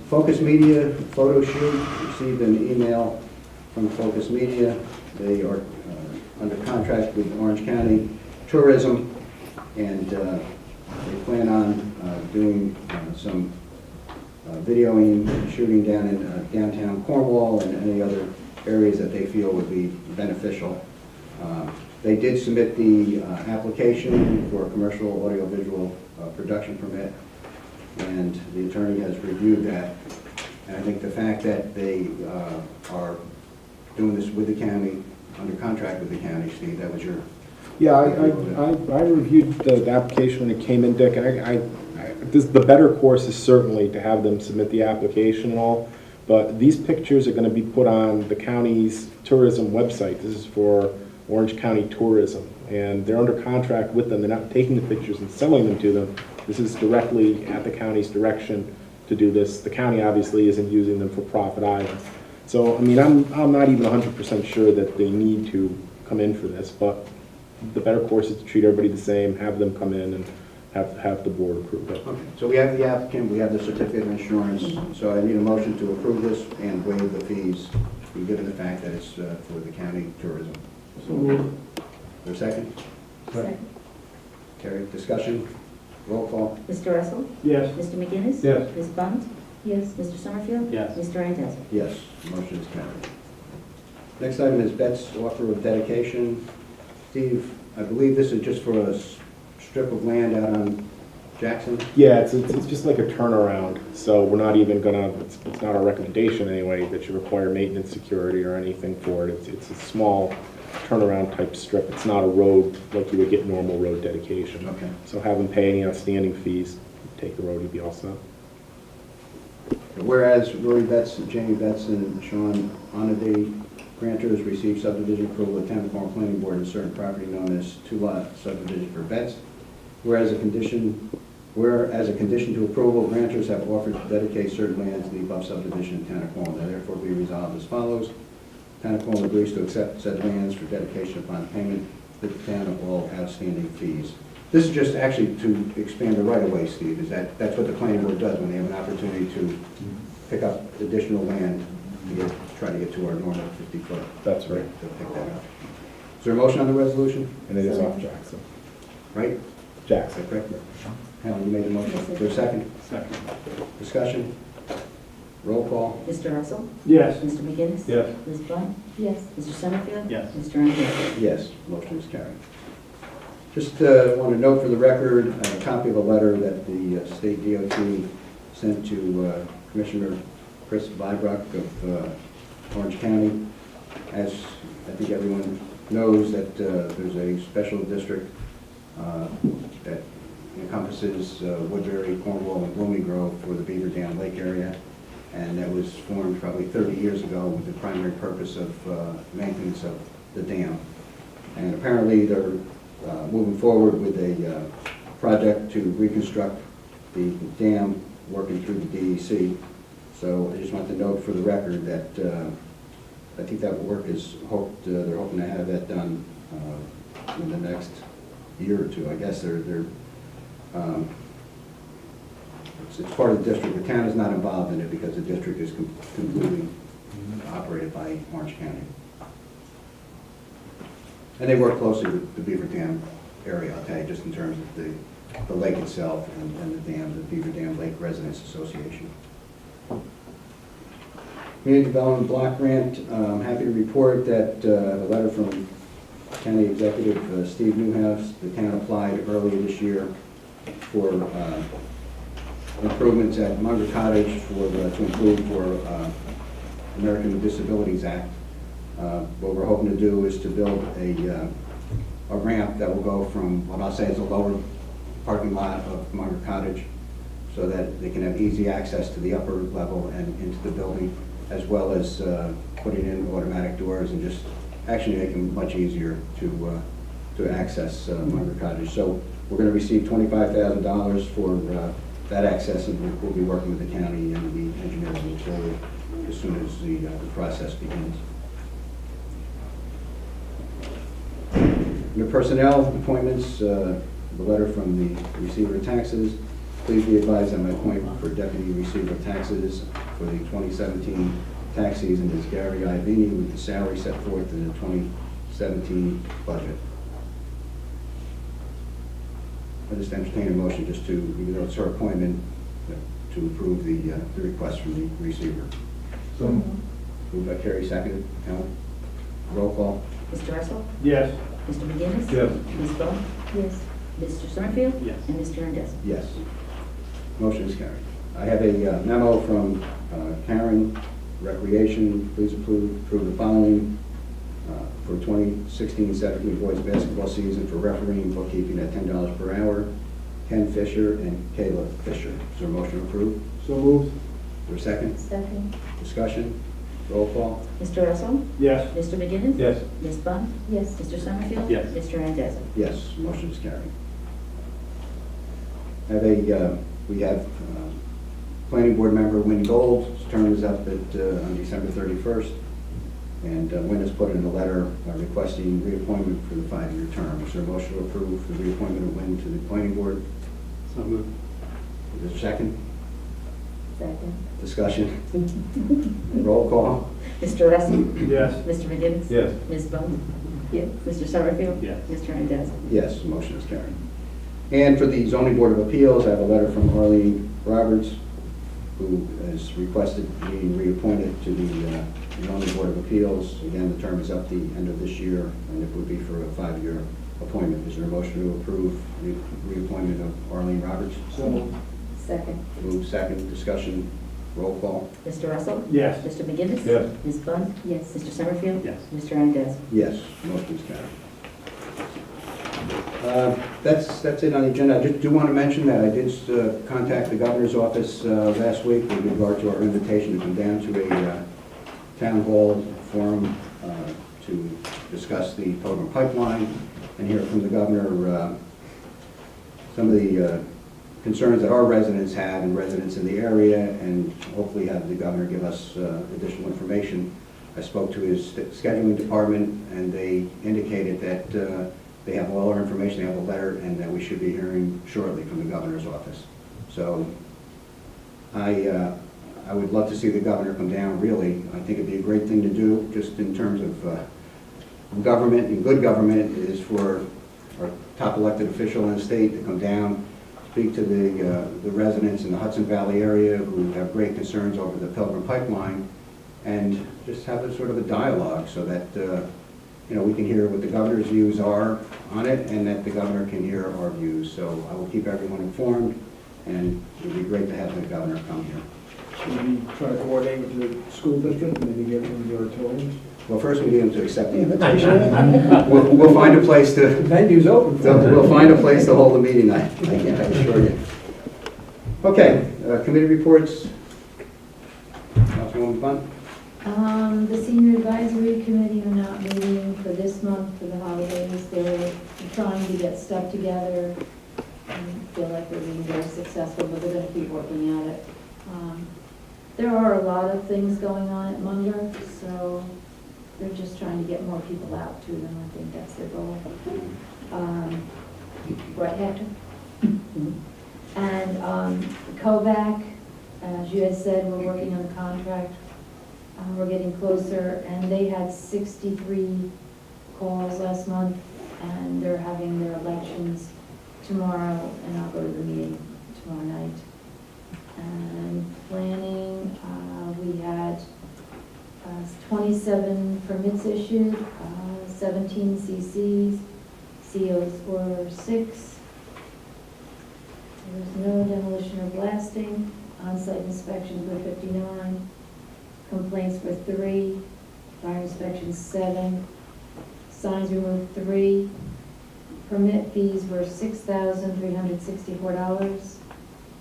Focus Media photo shoot, received an email from Focus Media. They are under contract with Orange County Tourism, and they plan on doing some videoing and shooting down in downtown Cornwall and any other areas that they feel would be beneficial. They did submit the application for a commercial audiovisual production permit, and the attorney has reviewed that. And I think the fact that they are doing this with the county, under contract with the county, Steve, that was your... Yeah, I reviewed the application when it came in, Dick, and the better course is certainly to have them submit the application and all, but these pictures are going to be put on the county's tourism website. This is for Orange County Tourism, and they're under contract with them. They're not taking the pictures and selling them to them. This is directly at the county's direction to do this. The county obviously isn't using them for profit either. So, I mean, I'm not even 100% sure that they need to come in for this, but the better course is to treat everybody the same, have them come in and have the board approve it. Okay, so we have the applicant, we have the certificate of insurance, so I need a motion to approve this and waive the fees, given the fact that it's for the county tourism. So moved. Is there a second? Second. Carrie, discussion? Roll call? Mr. Russell? Yes. Mr. McGinnis? Yes. Ms. Bunt? Yes. Mr. Summerfield? Yes. Mr. Randazzo? Yes, motion is carried. Next item is Bet's offer of dedication. Steve, I believe this is just for a strip of land out on Jackson? Yeah, it's just like a turnaround, so we're not even gonna, it's not our recommendation anyway, that you require maintenance security or anything for it. It's a small turnaround type strip. It's not a road like you would get normal road dedication. Okay. So have them pay any outstanding fees, take the road, you'll be all set. Whereas Rory Betts, Jamie Betts, and Sean Onady, grantors received subdivision approval of the Town of Cornwall Planning Board in certain property known as two-lot subdivision for Betts. Whereas a condition to approval, grantors have offered to dedicate certain lands in the above subdivision in Town of Cornwall. Now therefore be resolved as follows. Town of Cornwall agrees to accept said lands for dedication upon payment to the town of all outstanding fees. This is just actually to expand the right-of-way, Steve. That's what the planning board does when they have an opportunity to pick up additional land to try to get to our normal 50-foot. That's right. To pick that up. Is there a motion on the resolution? And it is off Jackson. Right? Is Jackson. that correct? Helen, you made the motion. Is there a second? Second. Discussion? Roll call? Mr. Russell? Yes. Mr. McGinnis? Yes. Ms. Bunt? Yes. Mr. Summerfield? Yes. Mr. Randazzo? Yes, motion is carried. Just want to note for the record, a copy of a letter that the state DOT sent to Commissioner Chris Vibrock of Orange County. As I think everyone knows, that there's a special district that encompasses Woodbury, Cornwall, and Blooming Grove for the Beaver Dam Lake area. And that was formed probably 30 years ago with the primary purpose of maintenance of the dam. And apparently they're moving forward with a project to reconstruct the dam, working through the DEC. So I just want to note for the record that I think that work is they're hoping to have that done in the next year or two. I guess it's part of the district. The town is not involved in it because the district is completely operated by Orange County. And they work closely with the Beaver Dam area, I'll tell you, just in terms of the lake itself and the dam, the Beaver Dam Lake Residents Association. Community Development Block Grant, I'm happy to report that a letter from County Executive Steve Newhouse, the town applied earlier this year for improvements at Munger Cottage to improve for American with Disabilities Act. What we're hoping to do is to build a ramp that will go from what I'll say is a lower parking lot of Munger Cottage so that they can have easy access to the upper level and into the building, as well as putting in automatic doors and just actually make them much easier to access Munger Cottage. So we're going to receive $25,000 for that access, and we'll be working with the county and the engineers and utility as soon as the process begins. Under personnel appointments, the letter from the receiver of taxes. Please be advised that my appointment for deputy receiver of taxes for the 2017 tax season is Gary Ivini with the salary set forth in the 2017 budget. I just entertain a motion just to, even though it's her appointment, to approve the request from the receiver. So, Moved by Carrie, seconded. Helen? Roll call. Mr. Russell? yes. Mr. McGinnis? Yes. Ms. Bowman? Yes. Mr. Summerfield? Yes. And Mr. Randazzo? Yes. Motion is carried. I have a memo from Karen, Recreation. Please approve the following for 2016-17 boys basketball season for refereeing and bookkeeping at $10 per hour. Ken Fisher and Kayla Fisher. Is there a motion approved? So moved. Is there a second? Second. Discussion? Roll call. Mr. Russell? Yes. Mr. McGinnis? Yes. Ms. Bowman? Yes. Mr. Summerfield? Yes. Mr. Randazzo? Yes, motion is carried. We have planning board member Wynn Gold. His term is up on December 31st. And Wynn has put in a letter requesting reappointment for the 5-year term. Is there a motion to approve the reappointment of Wynn to the planning board? So moved. Is there a second? Second. Discussion? Roll call. Mr. Russell? Yes. Mr. McGinnis? Yes. Ms. Bowman? Yes. Mr. Summerfield? Yes. Mr. Randazzo? Yes, motion is carried. And for the zoning board of appeals, I have a letter from Arlene Roberts, who has requested being reappointed to the zoning board of appeals. Again, the term is up the end of this year, and it would be for a 5-year appointment. Is there a motion to approve the reappointment of Arlene Roberts? So moved. Second. Move second. Discussion. Roll call. Mr. Russell? Yes. Mr. McGinnis? Yes. Ms. Bowman? Yes. Mr. Summerfield? Yes. Mr. Randazzo? Yes, motion is carried. That's it on the agenda. I just do want to mention that I did contact the governor's office last week with regard to our invitation to come down to a town hall forum to discuss the Pilgrim Pipeline and hear from the governor some of the concerns that our residents have and residents in the area, and hopefully have the governor give us additional information. I spoke to his scheduling department, and they indicated that they have all our information, they have a letter, and that we should be hearing shortly from the governor's office. So I would love to see the governor come down, really. I think it'd be a great thing to do, just in terms of government, and good government is for our top elected official in the state to come down, speak to the residents in the Hudson Valley area who have great concerns over the Pilgrim Pipeline, and just have a sort of a dialogue so that we can hear what the governor's views are on it, and that the governor can hear our views. So I will keep everyone informed, and it would be great to have the governor come here. Maybe try to coordinate with the school district, maybe get them the auditoriums. Well, first we need them to accept the invitation. We'll find a place The to, venue's open. we'll find a place to hold the meeting, I assure you. Okay, committee reports. Councilwoman Bunt? The senior advisory committee are not meeting for this month for the holidays. They're trying to get stuff together. I feel like they're being very successful, but they're going to keep working at it. There are a lot of things going on at Munger, so they're just trying to get more people out to them. I think that's their goal. Right, Hector? And Kovac, as you had said, we're working on the contract. We're getting closer, and they had 63 calls last month, and they're having their elections tomorrow, and I'll go to the meeting tomorrow night. And planning, we had 27 permits issued, 17 CCs, COs were 6. There was no demolition or blasting. On-site inspections were 59. Complaints were 3. Fire inspections 7. Signs removed 3. Permit fees were $6,364.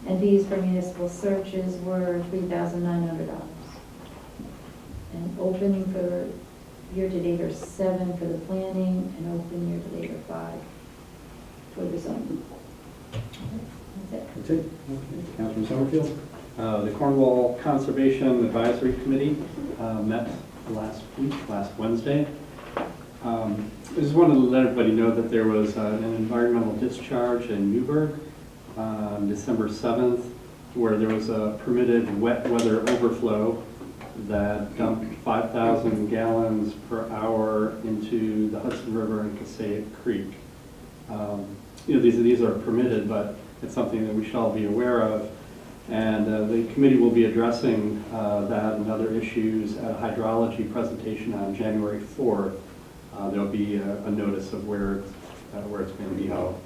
And fees for municipal searches were $3,900. And open for year-to-date are 7 for the planning, and open year-to-date are 5 for the zoning. That's it. That's it. Okay. Councilman Summerfield? The Cornwall Conservation Advisory Committee met last Wednesday. I just wanted to let everybody know that there was an environmental discharge in Newburgh on December 7th, where there was a permitted wet weather overflow that dumped 5,000 gallons per hour into the Hudson River and Passaic Creek. These are permitted, but it's something that we shall be aware of. And the committee will be addressing that and other issues at a hydrology presentation on January 4th. There'll be a notice of where it's going to be held,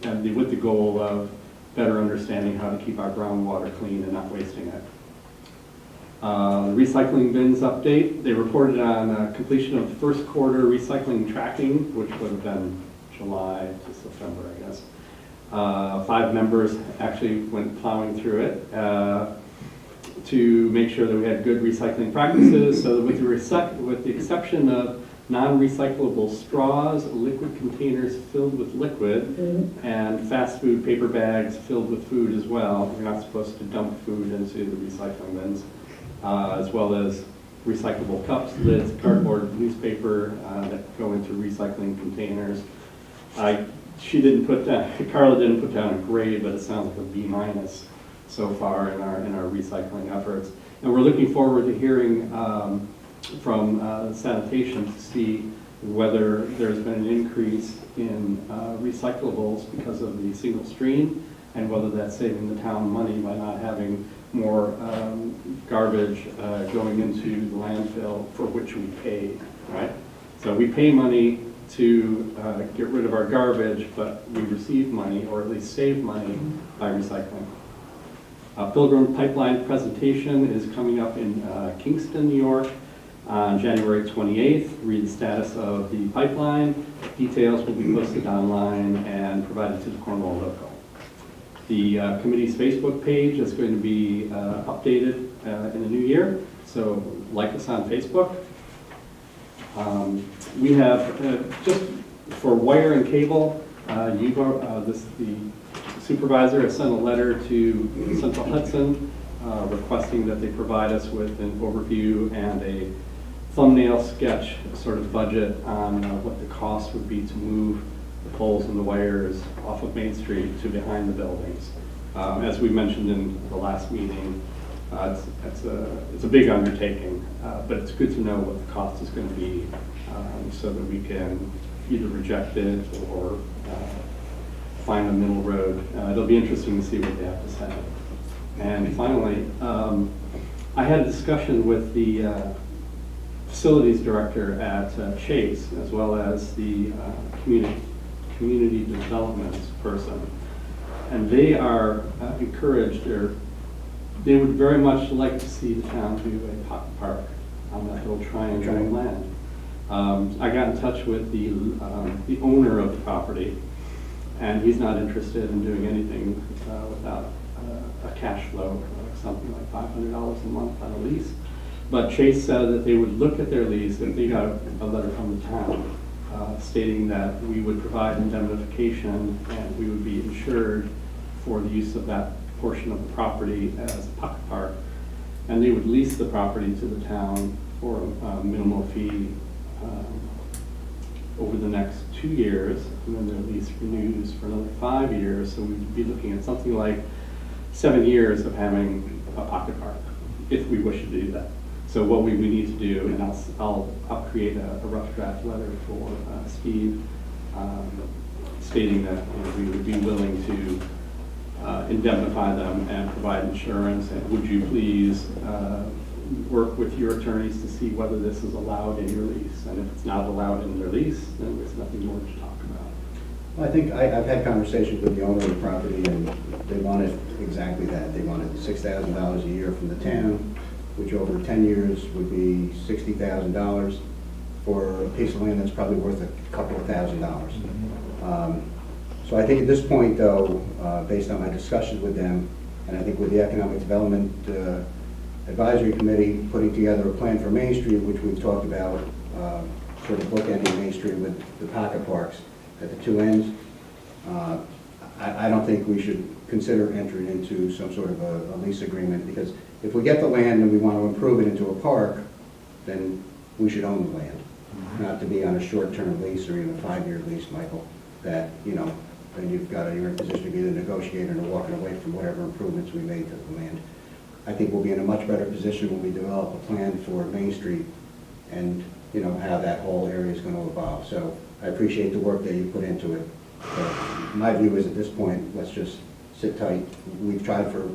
and with the goal of better understanding how to keep our groundwater clean and not wasting it. The recycling bins update, they reported on completion of the first quarter recycling tracking, which would have been July to September, I guess. 5 members actually went plowing through it to make sure that we had good recycling practices. So with the exception of non-recyclable straws, liquid containers filled with liquid, and fast food paper bags filled with food as well. You're not supposed to dump food into the recycling bins, as well as recyclable cups, lids, cardboard, newspaper that go into recycling containers. Carla didn't put down a grade, but it sounds like a B- so far in our recycling efforts. And we're looking forward to hearing from sanitation to see whether there's been an increase in recyclables because of the single stream, and whether that's saving the town money by not having more garbage going into the landfill for which we pay, right? So we pay money to get rid of our garbage, but we receive money, or at least save money, by recycling. Pilgrim Pipeline presentation is coming up in Kingston, New York on January 28th. Read the status of the pipeline. Details will be posted online and provided to the Cornwall local. The committee's Facebook page is going to be updated in the new year, so like us on Facebook. We have, just for wire and cable, the supervisor has sent a letter to Central Hudson requesting that they provide us with an overview and a thumbnail sketch sort of budget on what the cost would be to move the poles and the wires off of Main Street to behind the buildings. As we mentioned in the last meeting, it's a big undertaking, but it's good to know what the cost is going to be so that we can either reject it or find a middle road. It'll be interesting to see what they have to say. And finally, I had a discussion with the facilities director at Chase, as well as the community development person. And they are encouraged, or they would very much like to see the town do a pocket park on that little triangle of land. I got in touch with the owner of the property, and he's not interested in doing anything without a cash flow, something like $500 a month on a lease. But Chase said that they would look at their lease if they got a letter from the town stating that we would provide indemnification and we would be insured for the use of that portion of the property as a pocket park. And they would lease the property to the town for a minimal fee over the next 2 years, and then their lease renews for another 5 years. So we'd be looking at something like 7 years of having a pocket park, if we wish to do that. So what we need to do, and I'll create a rough draft letter for Steve, stating that we would be willing to indemnify them and provide insurance, and would you please work with your attorneys to see whether this is allowed in your lease, and if it's not allowed in their lease, then there's nothing more to talk about. Well, I think I've had conversations with the owner of the property, and they wanted exactly that. They wanted $6,000 a year from the town, which over 10 years would be $60,000 for a piece of land that's probably worth a couple of $1,000s. So I think at this point, though, based on my discussions with them, and I think with the Economic Development Advisory Committee putting together a plan for Main Street, which we've talked about, sort of bookending Main Street with the pocket parks at the two ends, I don't think we should consider entering into some sort of a lease agreement, because if we get the land and we want to improve it into a park, then we should own the land, not to be on a short-term lease or even a 5-year lease, Michael, that, you know, then you're in a position to be the negotiator and walking away from whatever improvements we made to the land. I think we'll be in a much better position when we develop a plan for Main Street and, you know, how that whole area is going to evolve. So I appreciate the work that you put into it. But my view is at this point, let's just sit tight. We've tried for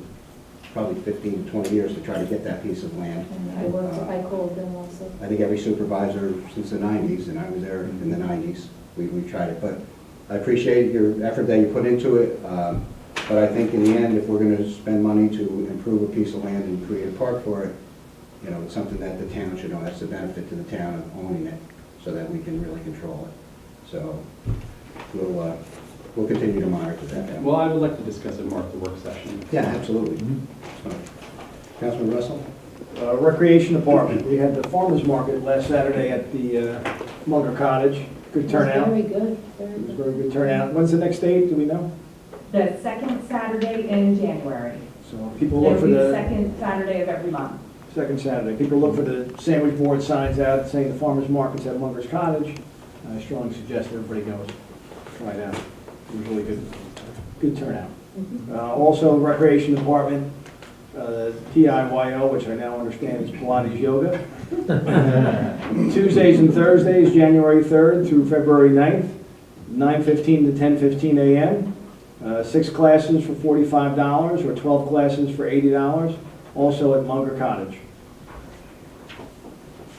probably 15 to 20 years to try to get that piece of land. And I called them also. I think every supervisor since the 90s, and I was there in the 90s, we tried it. But I appreciate your effort that you put into it. But I think in the end, if we're going to spend money to improve a piece of land and create a park for it, you know, it's something that the town should own. That's the benefit to the town of owning it, so that we can really control it. So we'll continue to monitor that. Well, I would like to discuss it more at the work session. Yeah, absolutely. So, Councilman Russell? Recreation Department, we had the farmer's market last Saturday at the Munger Cottage. Good turnout. Very good, very It was good. very good turnout. When's the next date, do we know? The second Saturday in January. So people look It'll for be the the second Saturday of every month. second Saturday. People look for the sandwich board signs out saying the farmer's market's at Munger's Cottage. I strongly suggest everybody goes, try it out. It was really good turnout. Also, Recreation Department, TIYO, which I now understand is Pilates Yoga. Tuesdays and Thursdays, January 3rd through February 9th, 9:15 to 10:15 a.m. 6 classes for $45 or 12 classes for $80, also at Munger Cottage.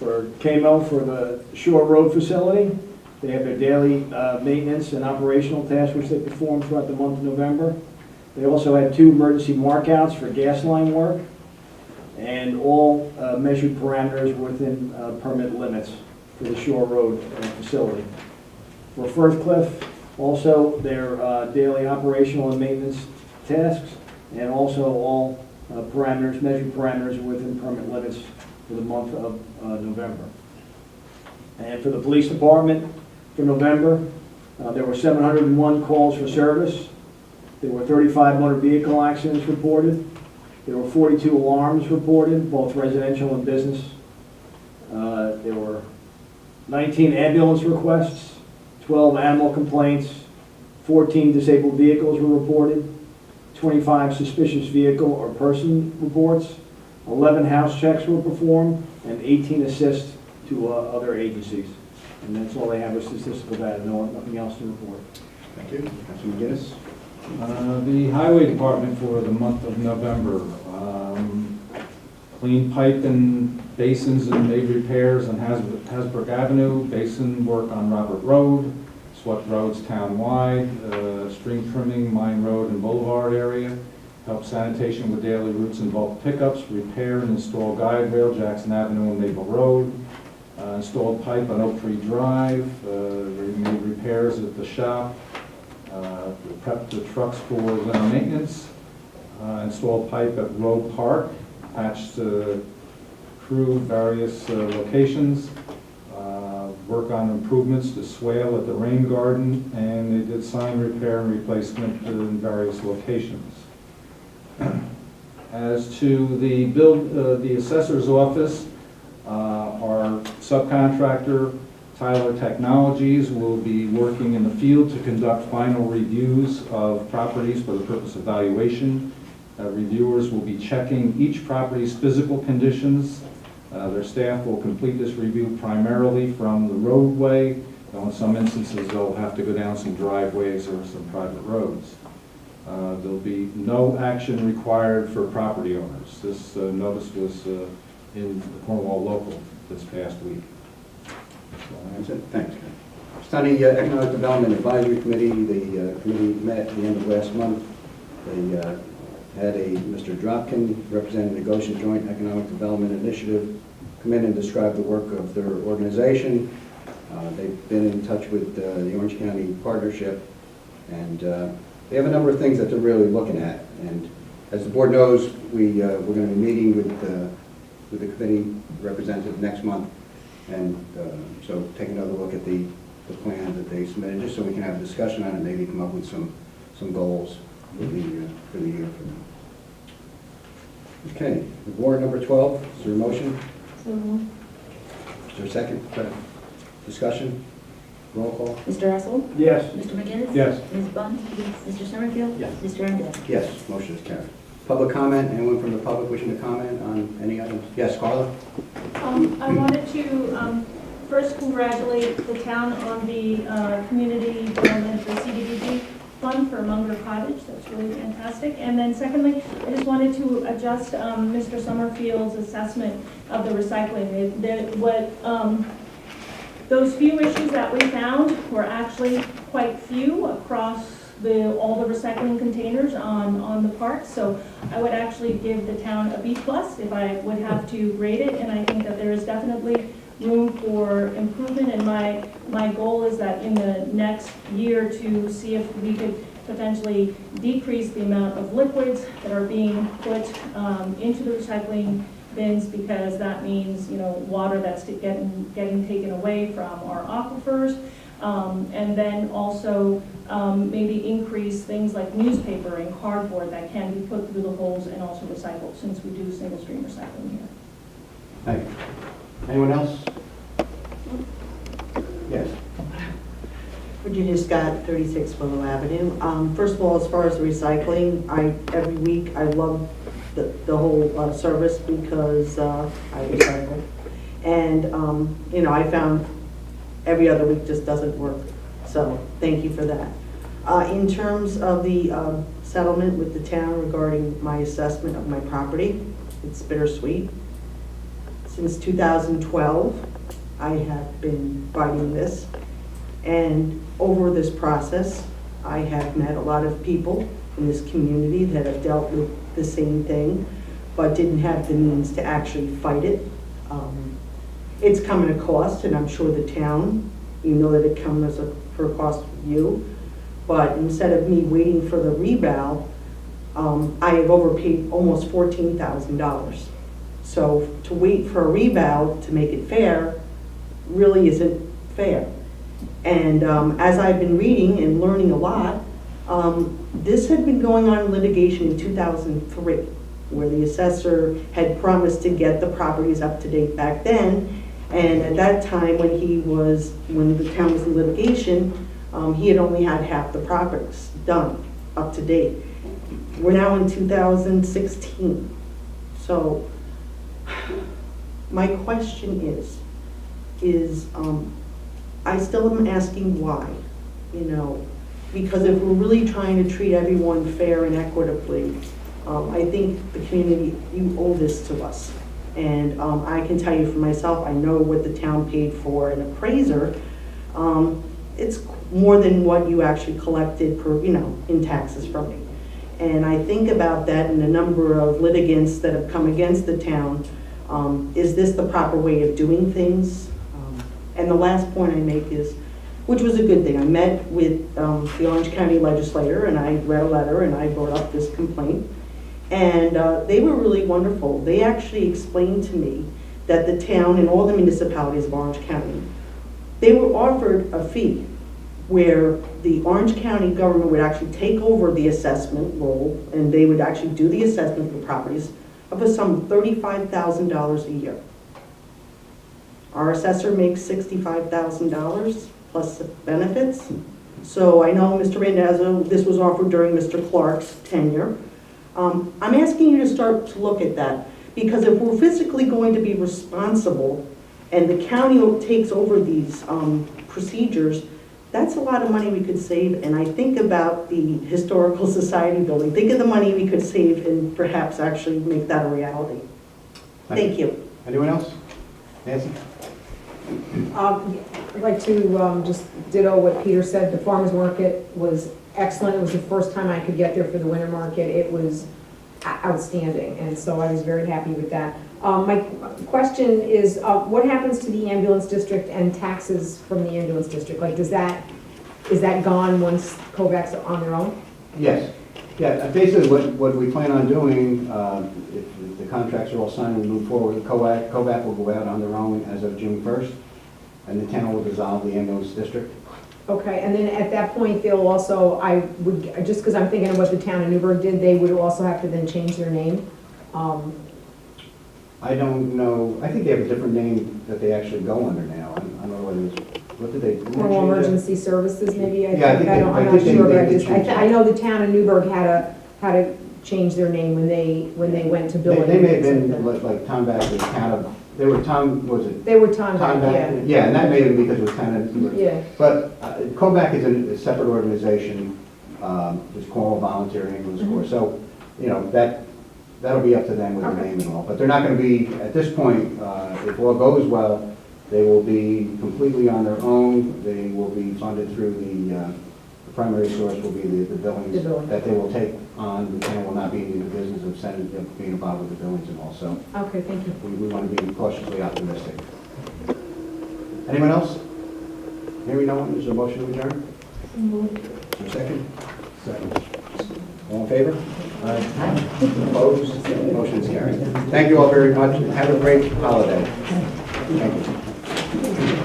For KMO, for the Shore Road facility, they have their daily maintenance and operational tasks which they perform throughout the month of November. They also had 2 emergency markouts for gas line work, and all measured parameters within permit limits for the Shore Road facility. For Firth Cliff, also their daily operational and maintenance tasks, and also all parameters, measured parameters within permit limits for the month of November. And for the police department, for November, there were 701 calls for service. There were 35 motor vehicle accidents reported. There were 42 alarms reported, both residential and business. There were 19 ambulance requests, 12 animal complaints, 14 disabled vehicles were reported, 25 suspicious vehicle or person reports, 11 house checks were performed, and 18 assists to other agencies. And that's all they have with statistical data, nothing else to report. Thank you. Councilman McGinnis? The Highway Department for the month of November, clean pipe and basins and made repairs on Hasbrook Avenue, basin work on Robert Road, swept roads town-wide, stream trimming, Mine Road and Boulevard area, help sanitation with daily routes and bulk pickups, repair and install guide rail, Jackson Avenue and Maple Road, installed pipe on Oak Tree Drive, made repairs at the shop, prepped the trucks for winter maintenance, installed pipe at Roe Park, patched crew various locations, work on improvements to swale at the rain garden, and they did sign repair and replacement in various locations. As to the assessor's office, Subcontractor Tyler Technologies will be working in the field to conduct final reviews of properties for the purpose of valuation. Reviewers will be checking each property's physical conditions. Their staff will complete this review primarily from the roadway, though in some instances they'll have to go down some driveways or some private roads. There'll be no action required for property owners. This notice was in the Cornwall local this past week. That's it, thanks. Ken. Study Economic Development Advisory Committee, the committee met at the end of last month. They had Mr. Dropkin, representing the Goshen Joint Economic Development Initiative, come in and describe the work of their organization. They've been in touch with the Orange County Partnership, and they have a number of things that they're really looking at. And as the board knows, we're going to be meeting with the committee representative next month, and so take another look at the plan that they submitted, just so we can have a discussion on it, maybe come up with some goals for the year from now. Okay, the board number 12, is there a motion? So moved. Is there a second? Discussion? Roll call? Mr. Russell? Yes. Mr. McGinnis? Yes. Ms. Bunt? Mr. Summerfield? Yes. Mr. Rendell? Yes, motion is carried. Public comment, anyone from the public wishing to comment on any items? Yes, Carla? I wanted to first congratulate the town on the community development for CDBG fund for Munger Cottage. That's really fantastic. And then secondly, I just wanted to adjust Mr. Summerfield's assessment of the recycling. Those few issues that we found were actually quite few across all the recycling containers on the park. So I would actually give the town a B+ if I would have to grade it, and I think that there is definitely room for improvement, and my goal is that in the next year to see if we could potentially decrease the amount of liquids that are being put into the recycling bins, because that means, water that's getting taken away from our aquifers. And then also maybe increase things like newspaper and cardboard that can be put through the holes and also recycled, since we do single stream recycling here. Thank you. Anyone else? Yes. Virginia Scott, 36 Willow Avenue. First of all, as far as the recycling, every week I love the whole service, because I recycle. And, I found every other week just doesn't work. So thank you for that. In terms of the settlement with the town regarding my assessment of my property, it's bittersweet. Since 2012, I have been fighting this. And over this process, I have met a lot of people in this community that have dealt with the same thing, but didn't have the means to actually fight it. It's come at a cost, and I'm sure the town, that it comes for a cost for you. But instead of me waiting for the revow, I have overpaid almost $14,000. So to wait for a revow to make it fair really isn't fair. And as I've been reading and learning a lot, this had been going on in litigation in 2003, where the assessor had promised to get the properties up to date back then. And at that time, when the town was in litigation, he had only had half the properties done, up to date. We're now in 2016. So my question is I still am asking why, because if we're really trying to treat everyone fair and equitably, I think the community, you owe this to us. And I can tell you for myself, I know what the town paid for an appraiser. It's more than what you actually collected in taxes from me. And I think about that and the number of litigants that have come against the town. Is this the proper way of doing things? And the last point I make is, which was a good thing, I met with the Orange County legislator, and I read a letter and I brought up this complaint. And they were really wonderful. They actually explained to me that the town and all the municipalities of Orange County, they were offered a fee where the Orange County government would actually take over the assessment role, and they would actually do the assessment for properties of a sum of $35,000 a year. Our assessor makes $65,000 plus benefits. So I know, Mr. Randazzo, this was offered during Mr. Clark's tenure. I'm asking you to start to look at that, because if we're physically going to be responsible and the county takes over these procedures, that's a lot of money we could save. And I think about the Historical Society building. Think of the money we could save and perhaps actually make that a reality. Thank you. Anyone else? Nancy? I'd like to just ditto what Peter said. The farmer's market was excellent. It was the first time I could get there for the winter market. It was outstanding, and so I was very happy with that. My question is, what happens to the ambulance district and taxes from the ambulance district? Like, is that gone once Kovac's on their own? Yes. Yeah, basically what we plan on doing, if the contracts are all signed and we move forward, Kovac will go out on their own as of June 1st, and the town will dissolve the ambulance district. Okay, and then at that point, they'll also, just because I'm thinking of what the town of Newburgh did, they would also have to then change their name. I don't know, I think they have a different name that they actually go under now. I don't know whether it's, what did they? Cornwall Emergency Services, maybe, Yeah, I think they- I'm I not think they- sure, but they did change I know the town of Newburgh had to change their name when they went to billing. They may have been like Tom Back was kind of, they were Tom, was it? They were Tom Tom Back, Back, yeah. yeah, and that may have been because it was kind of. Yeah. But Kovac is a separate organization, it's Cornwall Volunteer Ambulance Corps, so, you know, that'll be up to them with the name and all. But they're not going to be, at this point, if all goes well, they will be completely on their own. They will be funded through the primary source will be the billings The billing. that they will take on. The town will not be in the business of being involved with the billings and all. So Okay, thank you. we want to be cautiously optimistic. Anyone else? Hearing no one, is there a motion to adjourn? Is there a second? Second. All in favor? Aye. Opposed? Motion is carried. Thank you all very much, and have a great holiday. Thank you.